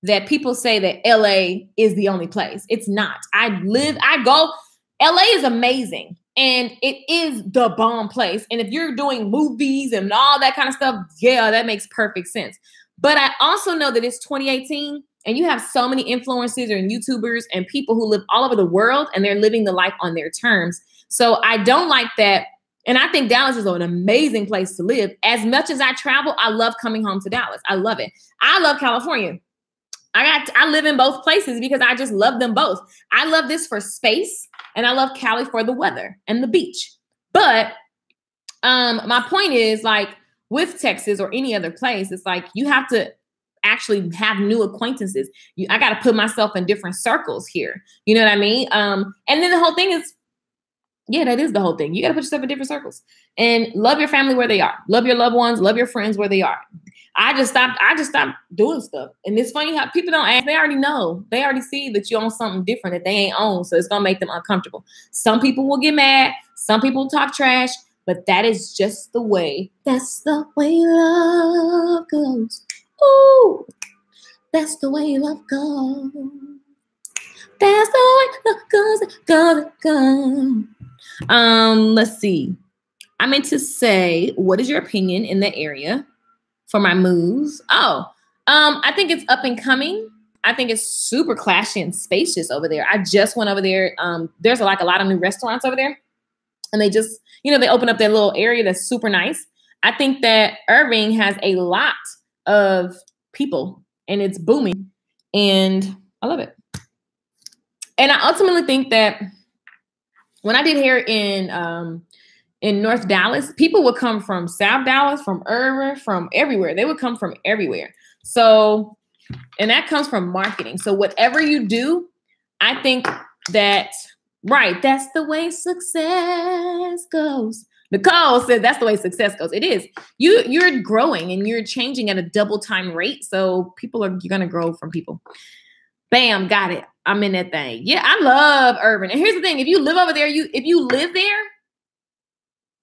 that people say that LA is the only place. It's not. LA is amazing and it is the bomb place. And if you're doing movies and all that kind of stuff, yeah, that makes perfect sense. But I also know that it's 2018 and you have so many influencers and YouTubers and people who live all over the world and they're living the life on their terms. So I don't like that. And I think Dallas is an amazing place to live. As much as I travel, I love coming home to Dallas. I love it. I love California. I live in both places because I just love them both. I love this for space and I love Cali for the weather and the beach. But my point is like with Texas or any other place, it's like you have to actually have new acquaintances. I got to put myself in different circles here. You know what I mean? And then the whole thing is, yeah, that is the whole thing. You got to put yourself in different circles and love your family where they are. Love your loved ones. Love your friends where they are. I just stopped doing stuff. And it's funny how people don't ask. They already know. They already see that you own something different that they ain't own. So it's going to make them uncomfortable. Some people will get mad. Some people talk trash. But that is just the way. That's the way love goes. Ooh, that's the way love goes. That's the way love goes. Let's see. I meant to say, what is your opinion in the area for my moves? I think it's up and coming. I think it's super classy and spacious over there. I just went over there. There's a lot of new restaurants over there. And they just, they open up their little area that's super nice. I think that Irving has a lot of people and it's booming. And I love it. And I ultimately think that when I did hair in North Dallas, people would come from South Dallas, from Irving, from everywhere. They would come from everywhere. So, and that comes from marketing. So whatever you do, I think that, right, that's the way success goes. Nicole said that's the way success goes. It is. You're growing and you're changing at a double time rate. So you're going to grow from people. Bam, got it. I'm in that thing. Yeah, I love Irving. And here's the thing. If you live over there, if you live there,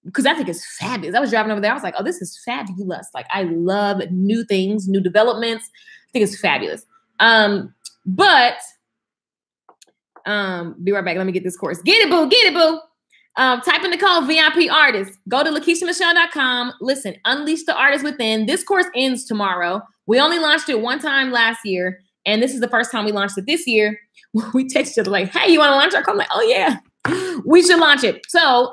because I think it's fabulous. I was driving over there. I was like, oh, this is fabulous. Like, I love new things, new developments. I think it's fabulous. But be right back. Let me get this course. Get it, boo. Get it, boo. Type in the code VIP artist. Go to LakeishaMichelle.com. Listen, unleash the artist within. This course ends tomorrow. We only launched it one time last year. And this is the first time we launched it this year. We text each other like, hey, you want to launch our course? I'm like, oh, yeah. We should launch it. So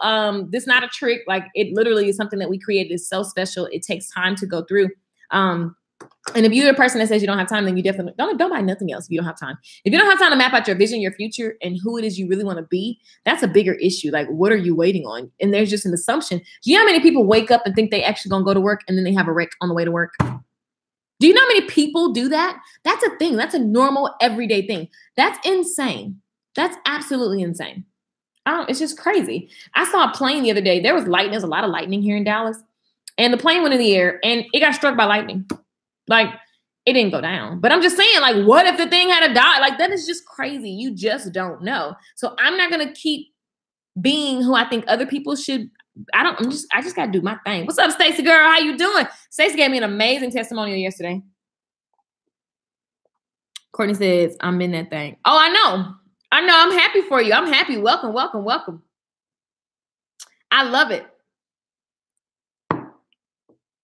this is not a trick. Like it literally is something that we created. It's so special. It takes time to go through. And if you're a person that says you don't have time, then you definitely don't buy nothing else if you don't have time. If you don't have time to map out your vision, your future, and who it is you really want to be, that's a bigger issue. Like, what are you waiting on? And there's just an assumption. Do you know how many people wake up and think they actually gonna go to work and then they have a wreck on the way to work? Do you know how many people do that? That's a thing. That's a normal, everyday thing. That's insane. That's absolutely insane. It's just crazy. I saw a plane the other day. There was lightning. There's a lot of lightning here in Dallas. And the plane went in the air and it got struck by lightning. Like, it didn't go down. But I'm just saying, like, what if the thing had died? Like, that is just crazy. You just don't know. So I'm not going to keep being who I think other people should I just gotta do my thing. What's up, Stacey girl? How you doing? Stacey gave me an amazing testimonial yesterday. Courtney says, I'm in that thing. Oh, I know. I'm happy for you. I'm happy. Welcome, welcome, welcome. I love it.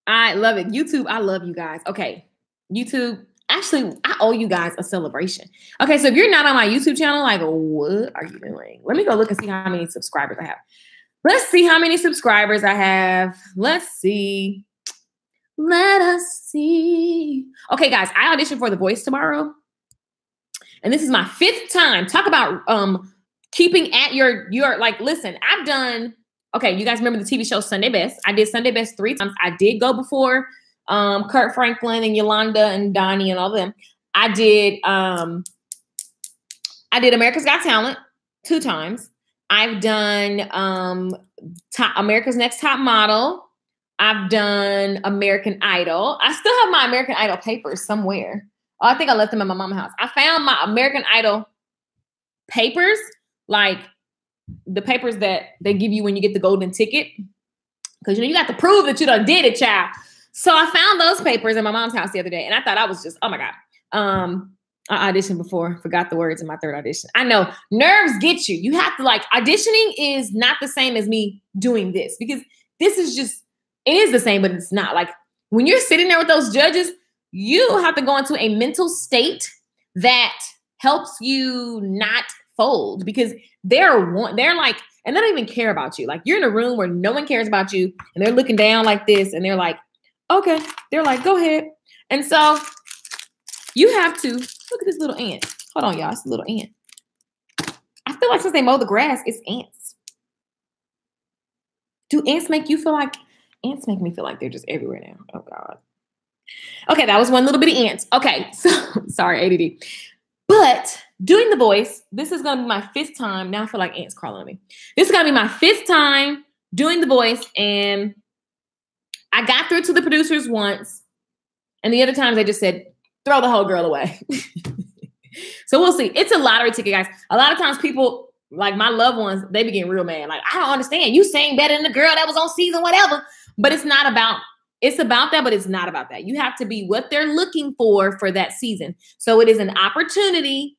I love it. YouTube, I love you guys. Okay. YouTube, actually, I owe you guys a celebration. Okay, so if you're not on my YouTube channel, like, what are you doing? Let me go look and see how many subscribers I have. Let's see how many subscribers I have. Let's see. Let us see. Okay, guys, I auditioned for The Voice tomorrow. And this is my 5th time. Talk about keeping at your like, listen, I've done, okay, you guys remember the TV show Sunday Best. I did Sunday Best 3 times. I did go before Kurt Franklin and Yolanda and Donnie and all of them. I did America's Got Talent 2 times. I've done America's Next Top Model. I've done American Idol. I still have my American Idol papers somewhere. Oh, I think I left them at my mom's house. I found my American Idol papers, like the papers that they give you when you get the golden ticket. Because, you know, you got to prove that you done did it, child. So I found those papers in my mom's house the other day. And I thought I was just, oh my God. I auditioned before, forgot the words in my 3rd audition. I know, nerves get you. You have to, like, auditioning is not the same as me doing this. Because this is just, it is the same, but it's not. Like, when you're sitting there with those judges, you have to go into a mental state that helps you not fold, because they're like, and they don't even care about you. Like, you're in a room where no one cares about you, and they're looking down like this, and they're like, okay. They're like, go ahead. And so you have to look at this little ant. Hold on, y'all. It's a little ant. I feel like since they mow the grass, it's ants. Do ants make you feel like? Ants make me feel like they're just everywhere now. Oh God. Okay, that was one little bitty ant. Okay, so sorry, ADD. But doing The Voice, this is gonna be my 5th time. Now I feel like ants crawling on me. This is gonna be my 5th time doing The Voice, and I got through to the producers once, and the other times they just said, throw the whole girl away. So we'll see. It's a lottery ticket, guys. A lot of times people, like my loved ones, they be getting real mad. Like, I don't understand. You sang better than the girl that was on season whatever. But it's not about, it's about that, but it's not about that. You have to be what they're looking for that season. So it is an opportunity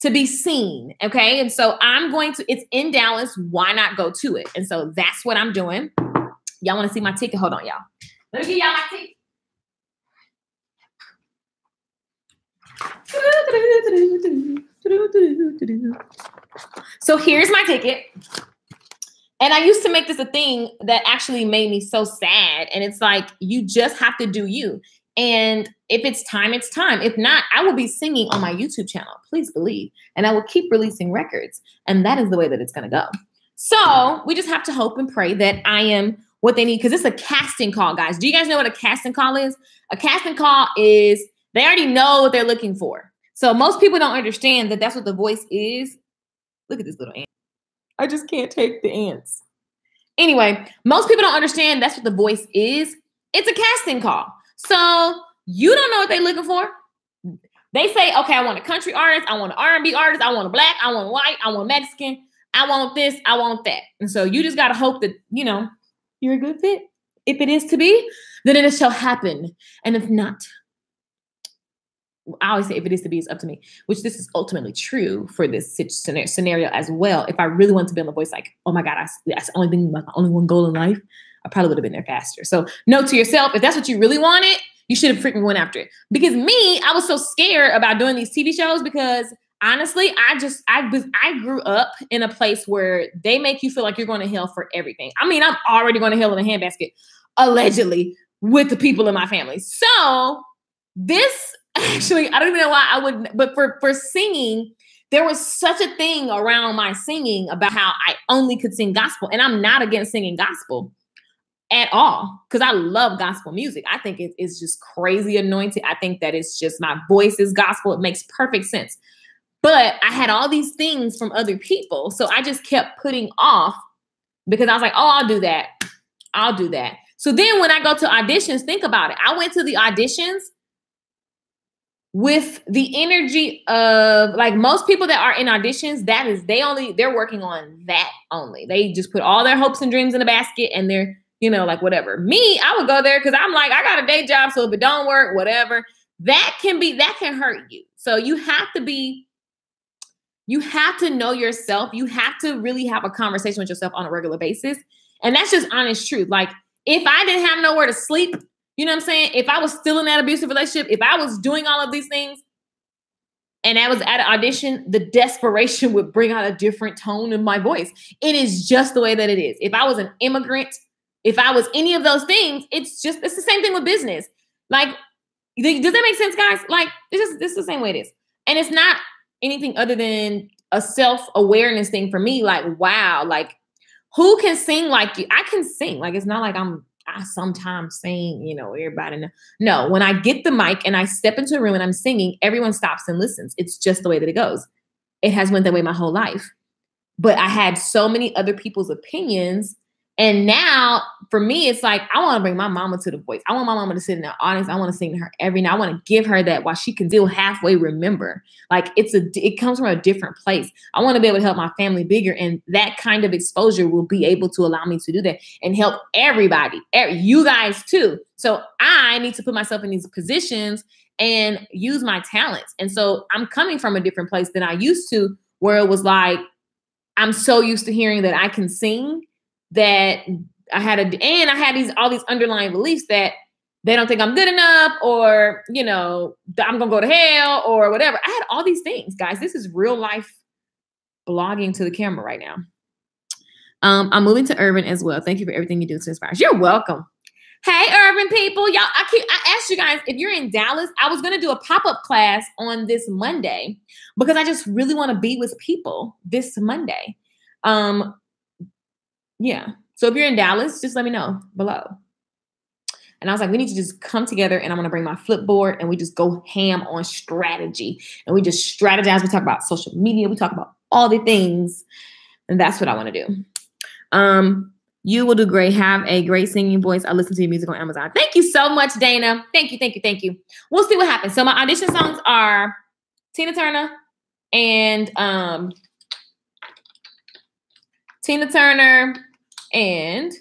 to be seen, okay? And so it's in Dallas. Why not go to it? And so that's what I'm doing. Y'all want to see my ticket? Hold on, y'all. Let me give y'all my ticket. So here's my ticket. And I used to make this a thing that actually made me so sad. And it's like, you just have to do you. And if it's time, it's time. If not, I will be singing on my YouTube channel. Please believe. And I will keep releasing records. And that is the way that it's going to go. So we just have to hope and pray that I am what they need. Because it's a casting call, guys. Do you guys know what a casting call is? A casting call is, they already know what they're looking for. So most people don't understand that that's what The Voice is. Look at this little ant. I just can't take the ants. Anyway, most people don't understand that's what The Voice is. It's a casting call. So you don't know what they're looking for. They say, okay, I want a country artist. I want an R&B artist. I want a black. I want a white. I want Mexican. I want this. I want that. And so you just got to hope that, you know, you're a good fit. If it is to be, then it shall happen. And if not, I always say if it is to be, it's up to me, which this is ultimately true for this scenario as well. If I really wanted to be on The Voice, like, oh my God, that's the only thing, my only one goal in life, I probably would have been there faster. So note to yourself, if that's what you really wanted, you should have freaking went after it. Because me, I was so scared about doing these TV shows because honestly, I grew up in a place where they make you feel like you're going to hell for everything. I mean, I'm already going to hell in a handbasket, allegedly, with the people in my family. So this actually, I don't even know why I would, but for singing, there was such a thing around my singing about how I only could sing gospel. And I'm not against singing gospel at all, because I love gospel music. I think it's just crazy anointed. I think that it's just my voice is gospel. It makes perfect sense. But I had all these things from other people. So I just kept putting off because I was like, oh, I'll do that. I'll do that. So then when I go to auditions, think about it. I went to the auditions with the energy of like most people that are in auditions, they're working on that only. They just put all their hopes and dreams in a basket and they're, like whatever. Me, I would go there because I'm like, I got a day job. So if it don't work, whatever, that can hurt you. So you have to know yourself. You have to really have a conversation with yourself on a regular basis. And that's just honest truth. Like if I didn't have nowhere to sleep, you know what I'm saying? If I was still in that abusive relationship, if I was doing all of these things and I was at an audition, the desperation would bring out a different tone in my voice. It is just the way that it is. If I was an immigrant, if I was any of those things, it's the same thing with business. Like, does that make sense, guys? Like, it's the same way it is. And it's not anything other than a self-awareness thing for me. Like, wow, like who can sing like you? I can sing. Like, it's not like I sometimes sing, everybody know. No, when I get the mic and I step into a room and I'm singing, everyone stops and listens. It's just the way that it goes. It has went that way my whole life. But I had so many other people's opinions. And now for me, it's like, I want to bring my mama to the voice. I want my mama to sit in the audience. I want to sing to her every night. I want to give her that while she can still halfway remember. Like it comes from a different place. I want to be able to help my family bigger. And that kind of exposure will be able to allow me to do that and help everybody, you guys too. So I need to put myself in these positions and use my talents. And so I'm coming from a different place than I used to, where it was like, I'm so used to hearing that I can sing that I had all these underlying beliefs that they don't think I'm good enough, or, I'm going to go to hell or whatever. I had all these things, guys. This is real life blogging to the camera right now. I'm moving to urban as well. Thank you for everything you do to inspire us. You're welcome. Hey, urban people. Y'all, I asked you guys, if you're in Dallas, I was going to do a pop-up class on this Monday because I just really want to be with people this Monday. Yeah. So if you're in Dallas, just let me know below. And I was like, we need to just come together and I'm going to bring my flipboard and we just go ham on strategy. And we just strategize. We talk about social media. We talk about all the things. And that's what I want to do. You will do great. Have a great singing voice. I listen to your music on Amazon. Thank you so much, Dana. Thank you. We'll see what happens. So my audition songs are Tina Turner and and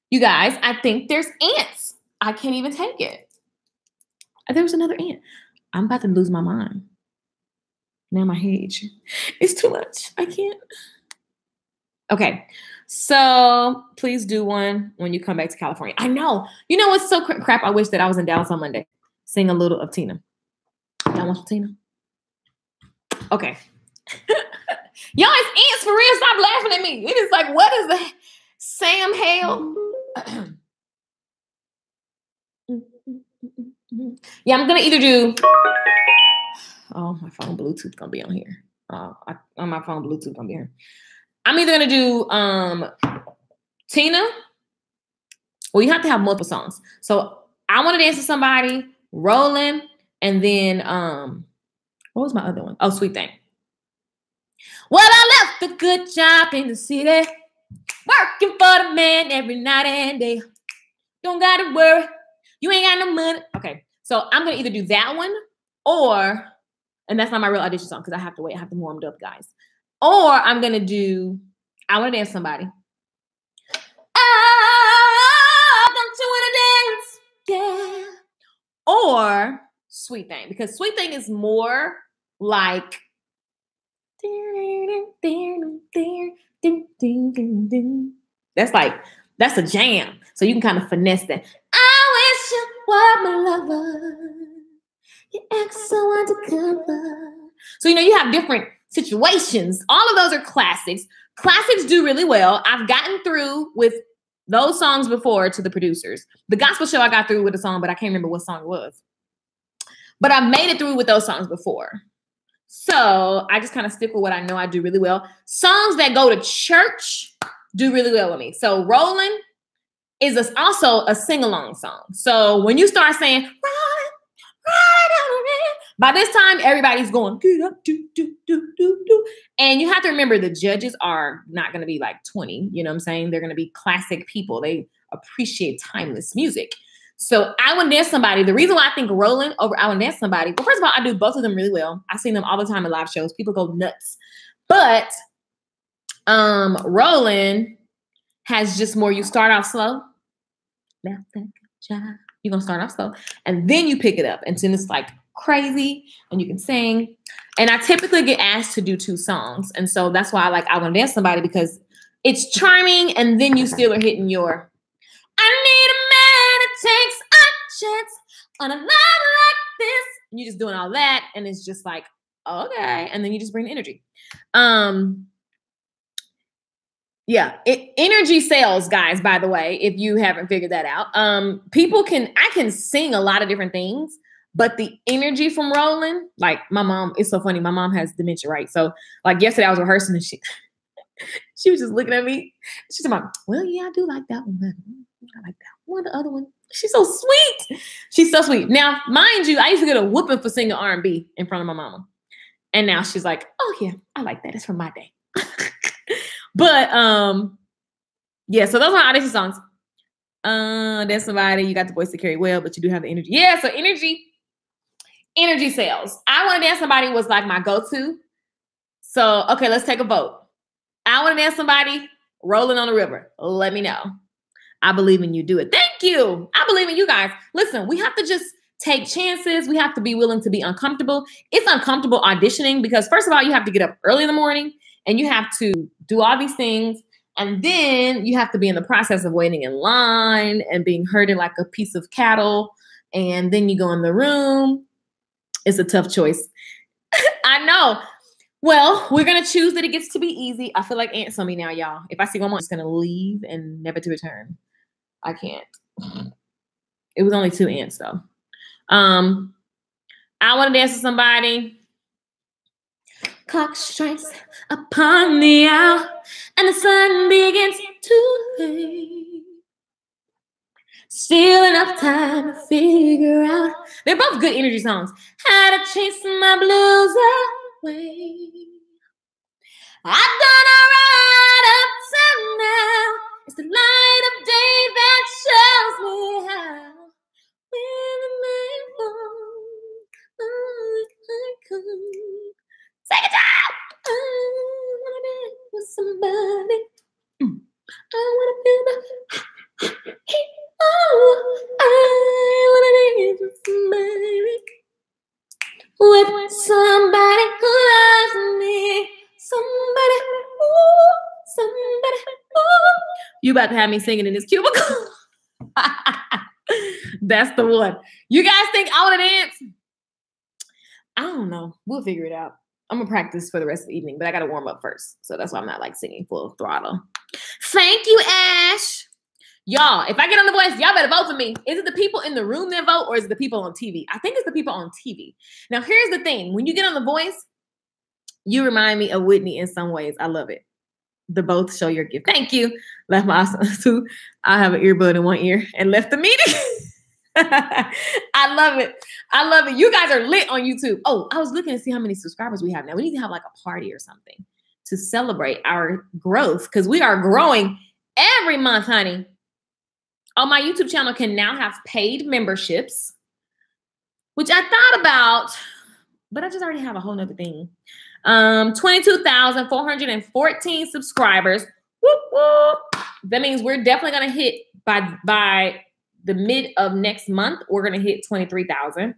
you guys, I think there's ants. I can't even take it. There was another ant. I'm about to lose my mind. Now my age. It's too much. I can't. Okay. So please do one when you come back to California. I know. You know what's so crap? I wish that I was in Dallas on Monday. Sing a little of Tina. Y'all want some Tina? Okay. Y'all, it's ants for real. Stop laughing at me. It is like, what is that? Sam Hale. Yeah, I'm gonna either do. Oh, my phone Bluetooth gonna be on here. On my phone Bluetooth gonna be here. I'm either gonna do Tina. Well, you have to have multiple songs. So I want to dance to somebody, Rolling, and then what was my other one? Oh, Sweet Thing. Well, I left a good job in the city, working for the man every night and day. Don't gotta worry, you ain't got no money. Okay, so I'm gonna either do that one or, and that's not my real audition song because I have to wait, I have to warm it up, guys. Or I'm gonna do I Wanna Dance Somebody. Don't you wanna dance? Yeah. Or Sweet Thing, because Sweet Thing is more like that's a jam. So you can kind of finesse that. I wish you were my lover. You act so undercover. So, you have different situations. All of those are classics. Classics do really well. I've gotten through with those songs before to the producers. The gospel show, I got through with a song, but I can't remember what song it was. But I've made it through with those songs before. So I just kind of stick with what I know I do really well. Songs that go to church do really well with me. So Rolling is also a sing-along song. So when you start saying, by this time, everybody's going, get up, do. And you have to remember the judges are not going to be like 20. You know what I'm saying? They're going to be classic people. They appreciate timeless music. So I Want to Dance Somebody, the reason why I think Rolling over I Want to Dance Somebody, well, first of all, I do both of them really well. I sing them all the time in live shows. People go nuts. But Rolling has just more, you start off slow. You're going to start off slow. And then you pick it up. And then it's like crazy and you can sing. And I typically get asked to do 2 songs. And so that's why I like I Want to Dance Somebody, because it's charming and then you still are hitting your, I need a man that takes a chance on a love like this. And you're just doing all that. And it's just like, okay. And then you just bring the energy. Yeah, energy sells, guys, by the way, if you haven't figured that out. I can sing a lot of different things, but the energy from Rolling, like my mom, it's so funny. My mom has dementia, right? So like yesterday I was rehearsing and she was just looking at me. She's like, well, yeah, I do like that one better. I like that one. The other one. She's so sweet. She's so sweet. Now, mind you, I used to get a whooping for singing R&B in front of my mama. And now she's like, oh yeah, I like that. It's from my day. But yeah, so those are my audition songs. There's Somebody, you got the voice to carry well, but you do have the energy. Yeah, so energy sales. I Want to Dance Somebody was like my go-to. So, okay, let's take a vote. I Want to Dance Somebody, Rolling on the River. Let me know. I believe in you. Do it. Thank you. I believe in you guys. Listen, we have to just take chances. We have to be willing to be uncomfortable. It's uncomfortable auditioning because first of all, you have to get up early in the morning and you have to do all these things. And then you have to be in the process of waiting in line and being herded like a piece of cattle. And then you go in the room. It's a tough choice. I know. Well, we're going to choose that it gets to be easy. I feel like ants on me now, y'all. If I see one more, it's going to leave and never to return. I can't. It was only 2 ants, though. I Want to Dance with Somebody. Clock strikes upon the hour and the sun begins to fade. Still enough time to figure out. They're both good energy songs. How to chase my blues away. I've done all right up till now. It's the light of day that shows me how. When the night falls, I come. Take it down. I wanna dance with somebody. I wanna feel the heat. Oh, I wanna dance with somebody. With somebody who loves me. Somebody, ooh, somebody, ooh. You about to have me singing in this cubicle. That's the one. You guys think I want to dance? I don't know. We'll figure it out. I'm going to practice for the rest of the evening, but I got to warm up first. So that's why I'm not like singing full throttle. Thank you, Ash. Y'all, if I get on The Voice, y'all better vote for me. Is it the people in the room that vote or is it the people on TV? I think it's the people on TV. Now, here's the thing. When you get on The Voice, you remind me of Whitney in some ways. I love it. The both show your gift. Thank you. Left my too. I have an earbud in one ear and left the meeting. I love it. I love it. You guys are lit on YouTube. Oh, I was looking to see how many subscribers we have now. We need to have like a party or something to celebrate our growth because we are growing every month, honey. On my YouTube channel can now have paid memberships, which I thought about, but I just already have a whole nother thing. 22,414 subscribers. Whoop, whoop. That means we're definitely going to hit by the mid of next month, we're going to hit 23,000.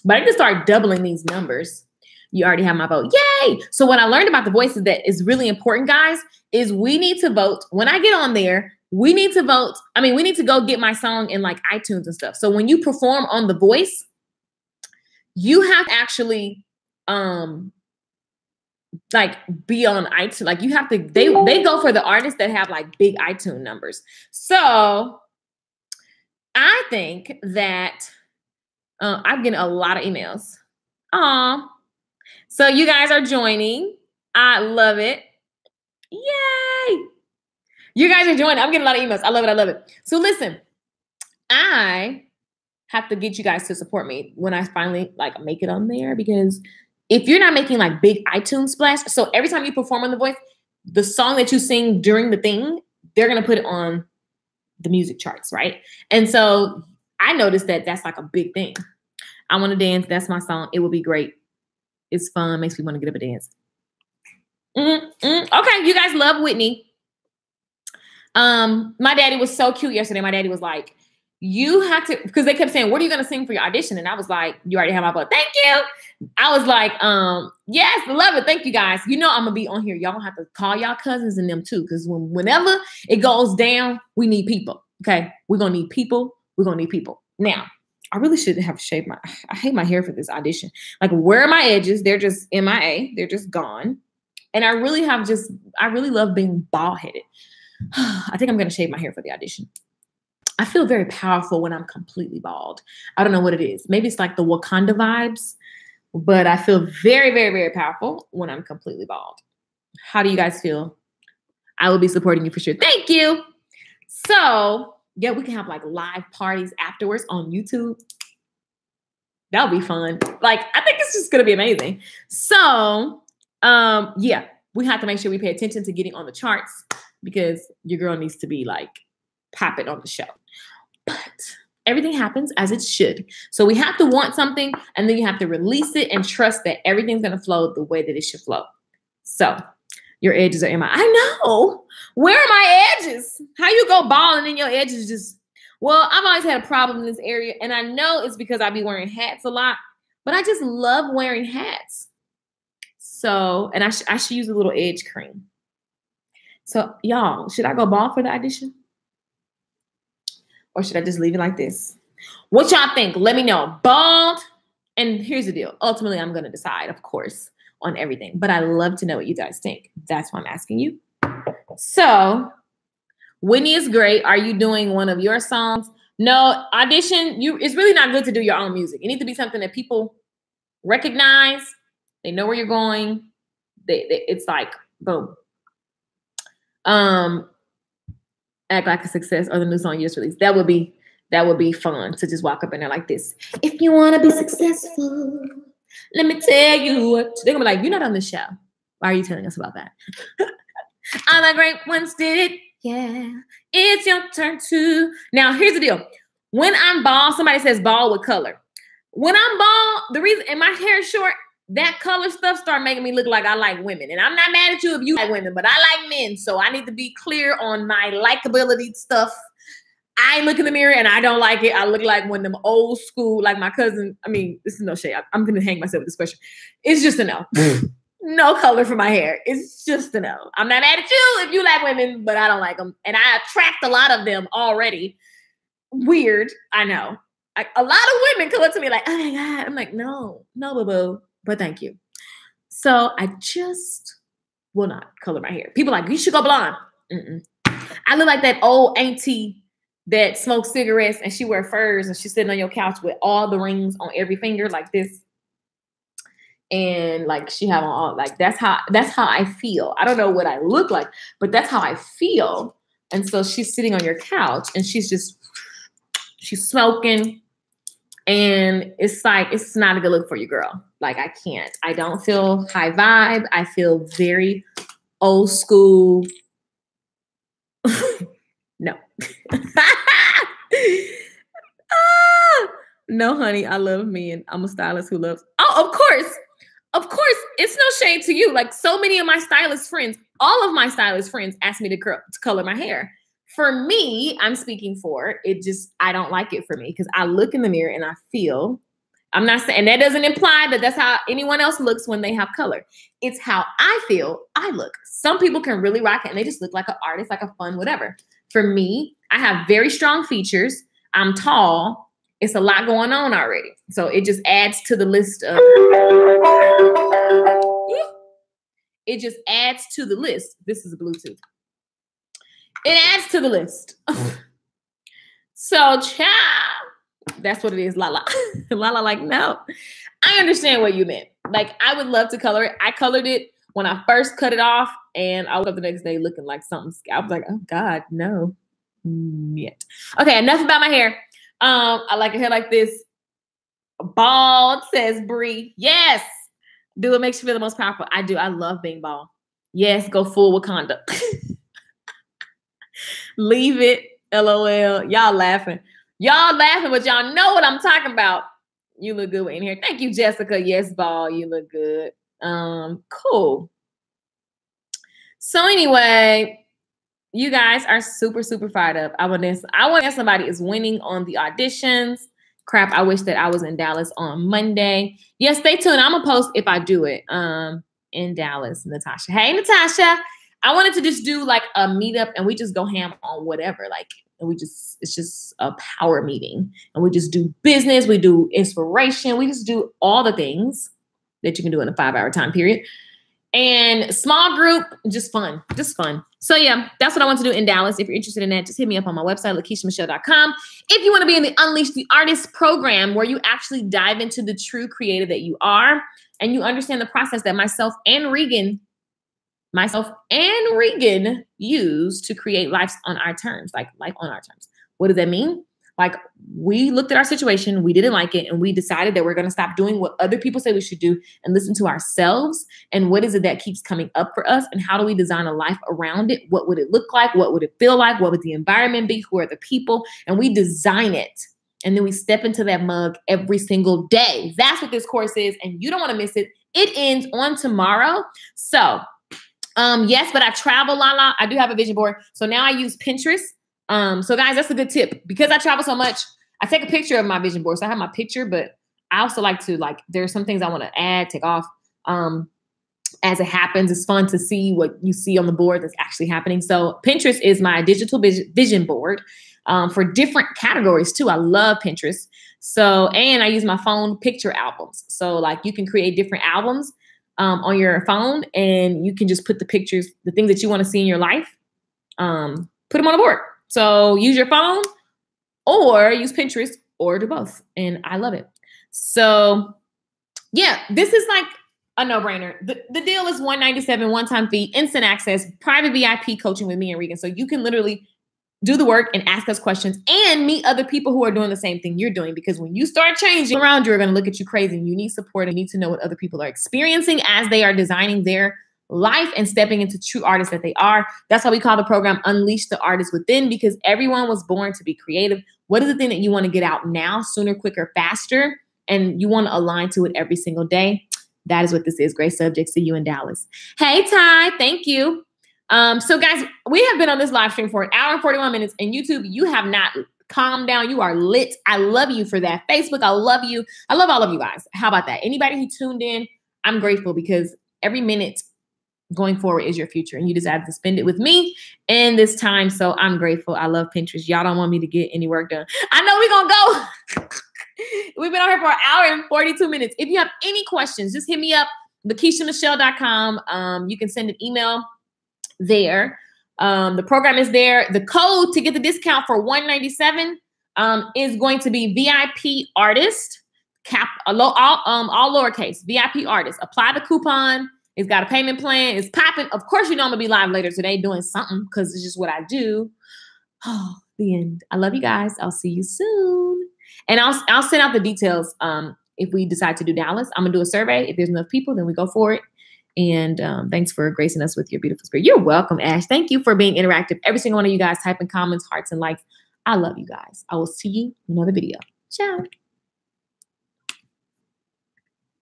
But I can start doubling these numbers. You already have my vote. Yay! So what I learned about The Voice is that is really important, guys, is we need to vote. When I get on there, we need to vote. I mean, we need to go get my song in like iTunes and stuff. So when you perform on The Voice, you have to actually like be on iTunes. Like you have to, they go for the artists that have like big iTunes numbers. So I think that I'm getting a lot of emails. Aw. So you guys are joining. I love it. Yay. You guys are joining. I'm getting a lot of emails. I love it. I love it. So listen, I have to get you guys to support me when I finally like make it on there, because if you're not making like big iTunes splash, so every time you perform on The Voice, the song that you sing during the thing, they're going to put it on the music charts, right? And so I noticed that that's like a big thing. I want to dance. That's my song. It will be great. It's fun. Makes me want to get up and dance. Okay, you guys love Whitney. My daddy was so cute yesterday. My daddy was like, you have to, because they kept saying, what are you going to sing for your audition? And I was like, you already have my book. Thank you. I was like, yes, love it. Thank you guys. You know, I'm going to be on here. Y'all have to call y'all cousins and them too. Because whenever it goes down, we need people. Okay. We're going to need people. We're going to need people. Now, I really should have shaved I hate my hair for this audition. Like, where are my edges? They're just MIA. They're just gone. And I really love being bald headed. I think I'm going to shave my hair for the audition. I feel very powerful when I'm completely bald. I don't know what it is. Maybe it's like the Wakanda vibes, but I feel very, very, very powerful when I'm completely bald. How do you guys feel? I will be supporting you for sure. Thank you. So, yeah, we can have like live parties afterwards on YouTube. That'll be fun. Like, I think it's just going to be amazing. So, yeah, we have to make sure we pay attention to getting on the charts because your girl needs to be like popping on the show. But everything happens as it should. So we have to want something and then you have to release it and trust that everything's going to flow the way that it should flow. So your edges are I know. Where are my edges? How you go bald and then your edges just, well, I've always had a problem in this area. And I know it's because I be wearing hats a lot, but I just love wearing hats. So, and I should use a little edge cream. So y'all, should I go bald for the audition? Or should I just leave it like this? What y'all think? Let me know. Bald. And here's the deal. Ultimately, I'm going to decide, of course, on everything. But I love to know what you guys think. That's why I'm asking you. So, Whitney is great. Are you doing one of your songs? No, audition. It's really not good to do your own music. It needs to be something that people recognize. They know where you're going. It's like, boom. Act Like a Success or the new song you just released. That would be fun to just walk up in there like this. If you want to be successful, let me tell you what. They're going to be like, you're not on the show. Why are you telling us about that? All the great ones did it. Yeah. It's your turn too. Now, here's the deal. When I'm bald, somebody says bald with color. When I'm bald, the reason, and my hair is short, that color stuff start making me look like I like women. And I'm not mad at you if you like women, but I like men. So I need to be clear on my likability stuff. I look in the mirror and I don't like it. I look like one of them old school, like my cousin. I mean, this is no shade. I'm going to hang myself with this question. It's just a no. No color for my hair. It's just a no. I'm not mad at you if you like women, but I don't like them. And I attract a lot of them already. Weird. I know. A lot of women come up to me like, oh my God. I'm like, no, boo-boo. But thank you. So I just will not color my hair. People are like, you should go blonde. I look like that old auntie that smokes cigarettes and she wear furs and she's sitting on your couch with all the rings on every finger like this. And like she have on all, like that's how I feel. I don't know what I look like, but that's how I feel. And so she's sitting on your couch and she's smoking. And it's like, it's not a good look for you, girl. Like, I can't. I don't feel high vibe. I feel very old school. No. No, honey, I love me. And I'm a stylist who loves. Oh, of course. Of course. It's no shade to you. Like, so many of my stylist friends, all of my stylist friends ask me to color my hair. For me, I'm speaking for it. I don't like it for me because I look in the mirror and I feel, I'm not saying, and that doesn't imply that that's how anyone else looks when they have color. It's how I feel I look. Some people can really rock it and they just look like an artist, like a fun, whatever. For me, I have very strong features. I'm tall. It's a lot going on already. So it just adds to the list of, it just adds to the list. This is Bluetooth. It adds to the list. So, child, that's what it is, Lala. Lala, like, no. I understand what you meant. Like, I would love to color it. I colored it when I first cut it off, and I woke up the next day looking like something. I was like, oh, God, no. Yet. Okay, enough about my hair. I like a hair like this. Bald, says Bree. Yes. Do it makes you feel the most powerful. I do. I love being bald. Yes, go full Wakanda. Leave it. LOL. Y'all laughing. Y'all laughing, but y'all know what I'm talking about. You look good in here. Thank you, Jessica. Yes, ball. You look good. Cool. So anyway, you guys are super, super fired up. I want to somebody is winning on the auditions. Crap, I wish that I was in Dallas on Monday. Yes, stay tuned. I'm gonna post if I do it. In Dallas, Natasha. Hey, Natasha. I wanted to just do like a meetup and we just go ham on whatever. Like, and it's just a power meeting. And we just do business, we do inspiration, we just do all the things that you can do in a 5-hour time period. And small group, just fun. So yeah, that's what I want to do in Dallas. If you're interested in that, just hit me up on my website, LakeishaMichelle.com. If you want to be in the Unleash the Artist program, where you actually dive into the true creator that you are, and you understand the process that myself and Regan use to create life on our terms, like life on our terms. What does that mean? Like, we looked at our situation, we didn't like it, and we decided that we're going to stop doing what other people say we should do and listen to ourselves. And what is it that keeps coming up for us? And how do we design a life around it? What would it look like? What would it feel like? What would the environment be? Who are the people? And we design it. And then we step into that mug every single day. That's what this course is. And you don't want to miss it. It ends on tomorrow. So, yes, but I travel, Lala. I do have a vision board. So now I use Pinterest. So guys, that's a good tip. Because I travel so much, I take a picture of my vision board. So I have my picture, but I also like to, there are some things I want to add, take off. As it happens, it's fun to see what you see on the board that's actually happening. So Pinterest is my digital vision board for different categories too. I love Pinterest. So, and I use my phone picture albums. So like you can create different albums on your phone, and you can just put the pictures, the things that you want to see in your life, put them on the board. So use your phone or use Pinterest or do both. And I love it. So yeah, this is like a no-brainer. The deal is $197, one-time fee, instant access, private VIP coaching with me and Regan. So you can literally do the work and ask us questions and meet other people who are doing the same thing you're doing. Because when you start changing around, you're going to look at you crazy, and you need support and need to know what other people are experiencing as they are designing their life and stepping into true artists that they are. That's why we call the program Unleash the Artist Within, because everyone was born to be creative. What is the thing that you want to get out now, sooner, quicker, faster? And you want to align to it every single day. That is what this is. Great subject. See you in Dallas. Hey, Ty. Thank you. So guys, we have been on this live stream for 1 hour and 41 minutes, and YouTube, you have not calmed down. You are lit. I love you for that. Facebook, I love you. I love all of you guys. How about that? Anybody who tuned in, I'm grateful, because every minute going forward is your future, and you decided to spend it with me in this time. So I'm grateful. I love Pinterest. Y'all don't want me to get any work done. I know we're going to go. We've been on here for 1 hour and 42 minutes. If you have any questions, just hit me up, LakeishaMichelle.com. You can send an email there. The program is there. The code to get the discount for $197 is going to be VIP artist, all lowercase, VIP artist. Apply the coupon. It's got a payment plan. It's popping. Of course, you know I'm going to be live later today doing something, because it's just what I do. Oh, the end. I love you guys. I'll see you soon. And I'll send out the details if we decide to do Dallas. I'm going to do a survey. If there's enough people, then we go for it. And thanks for gracing us with your beautiful spirit. You're welcome, Ash. Thank you for being interactive. Every single one of you guys typing comments, hearts, and likes. I love you guys. I will see you in another video. Ciao.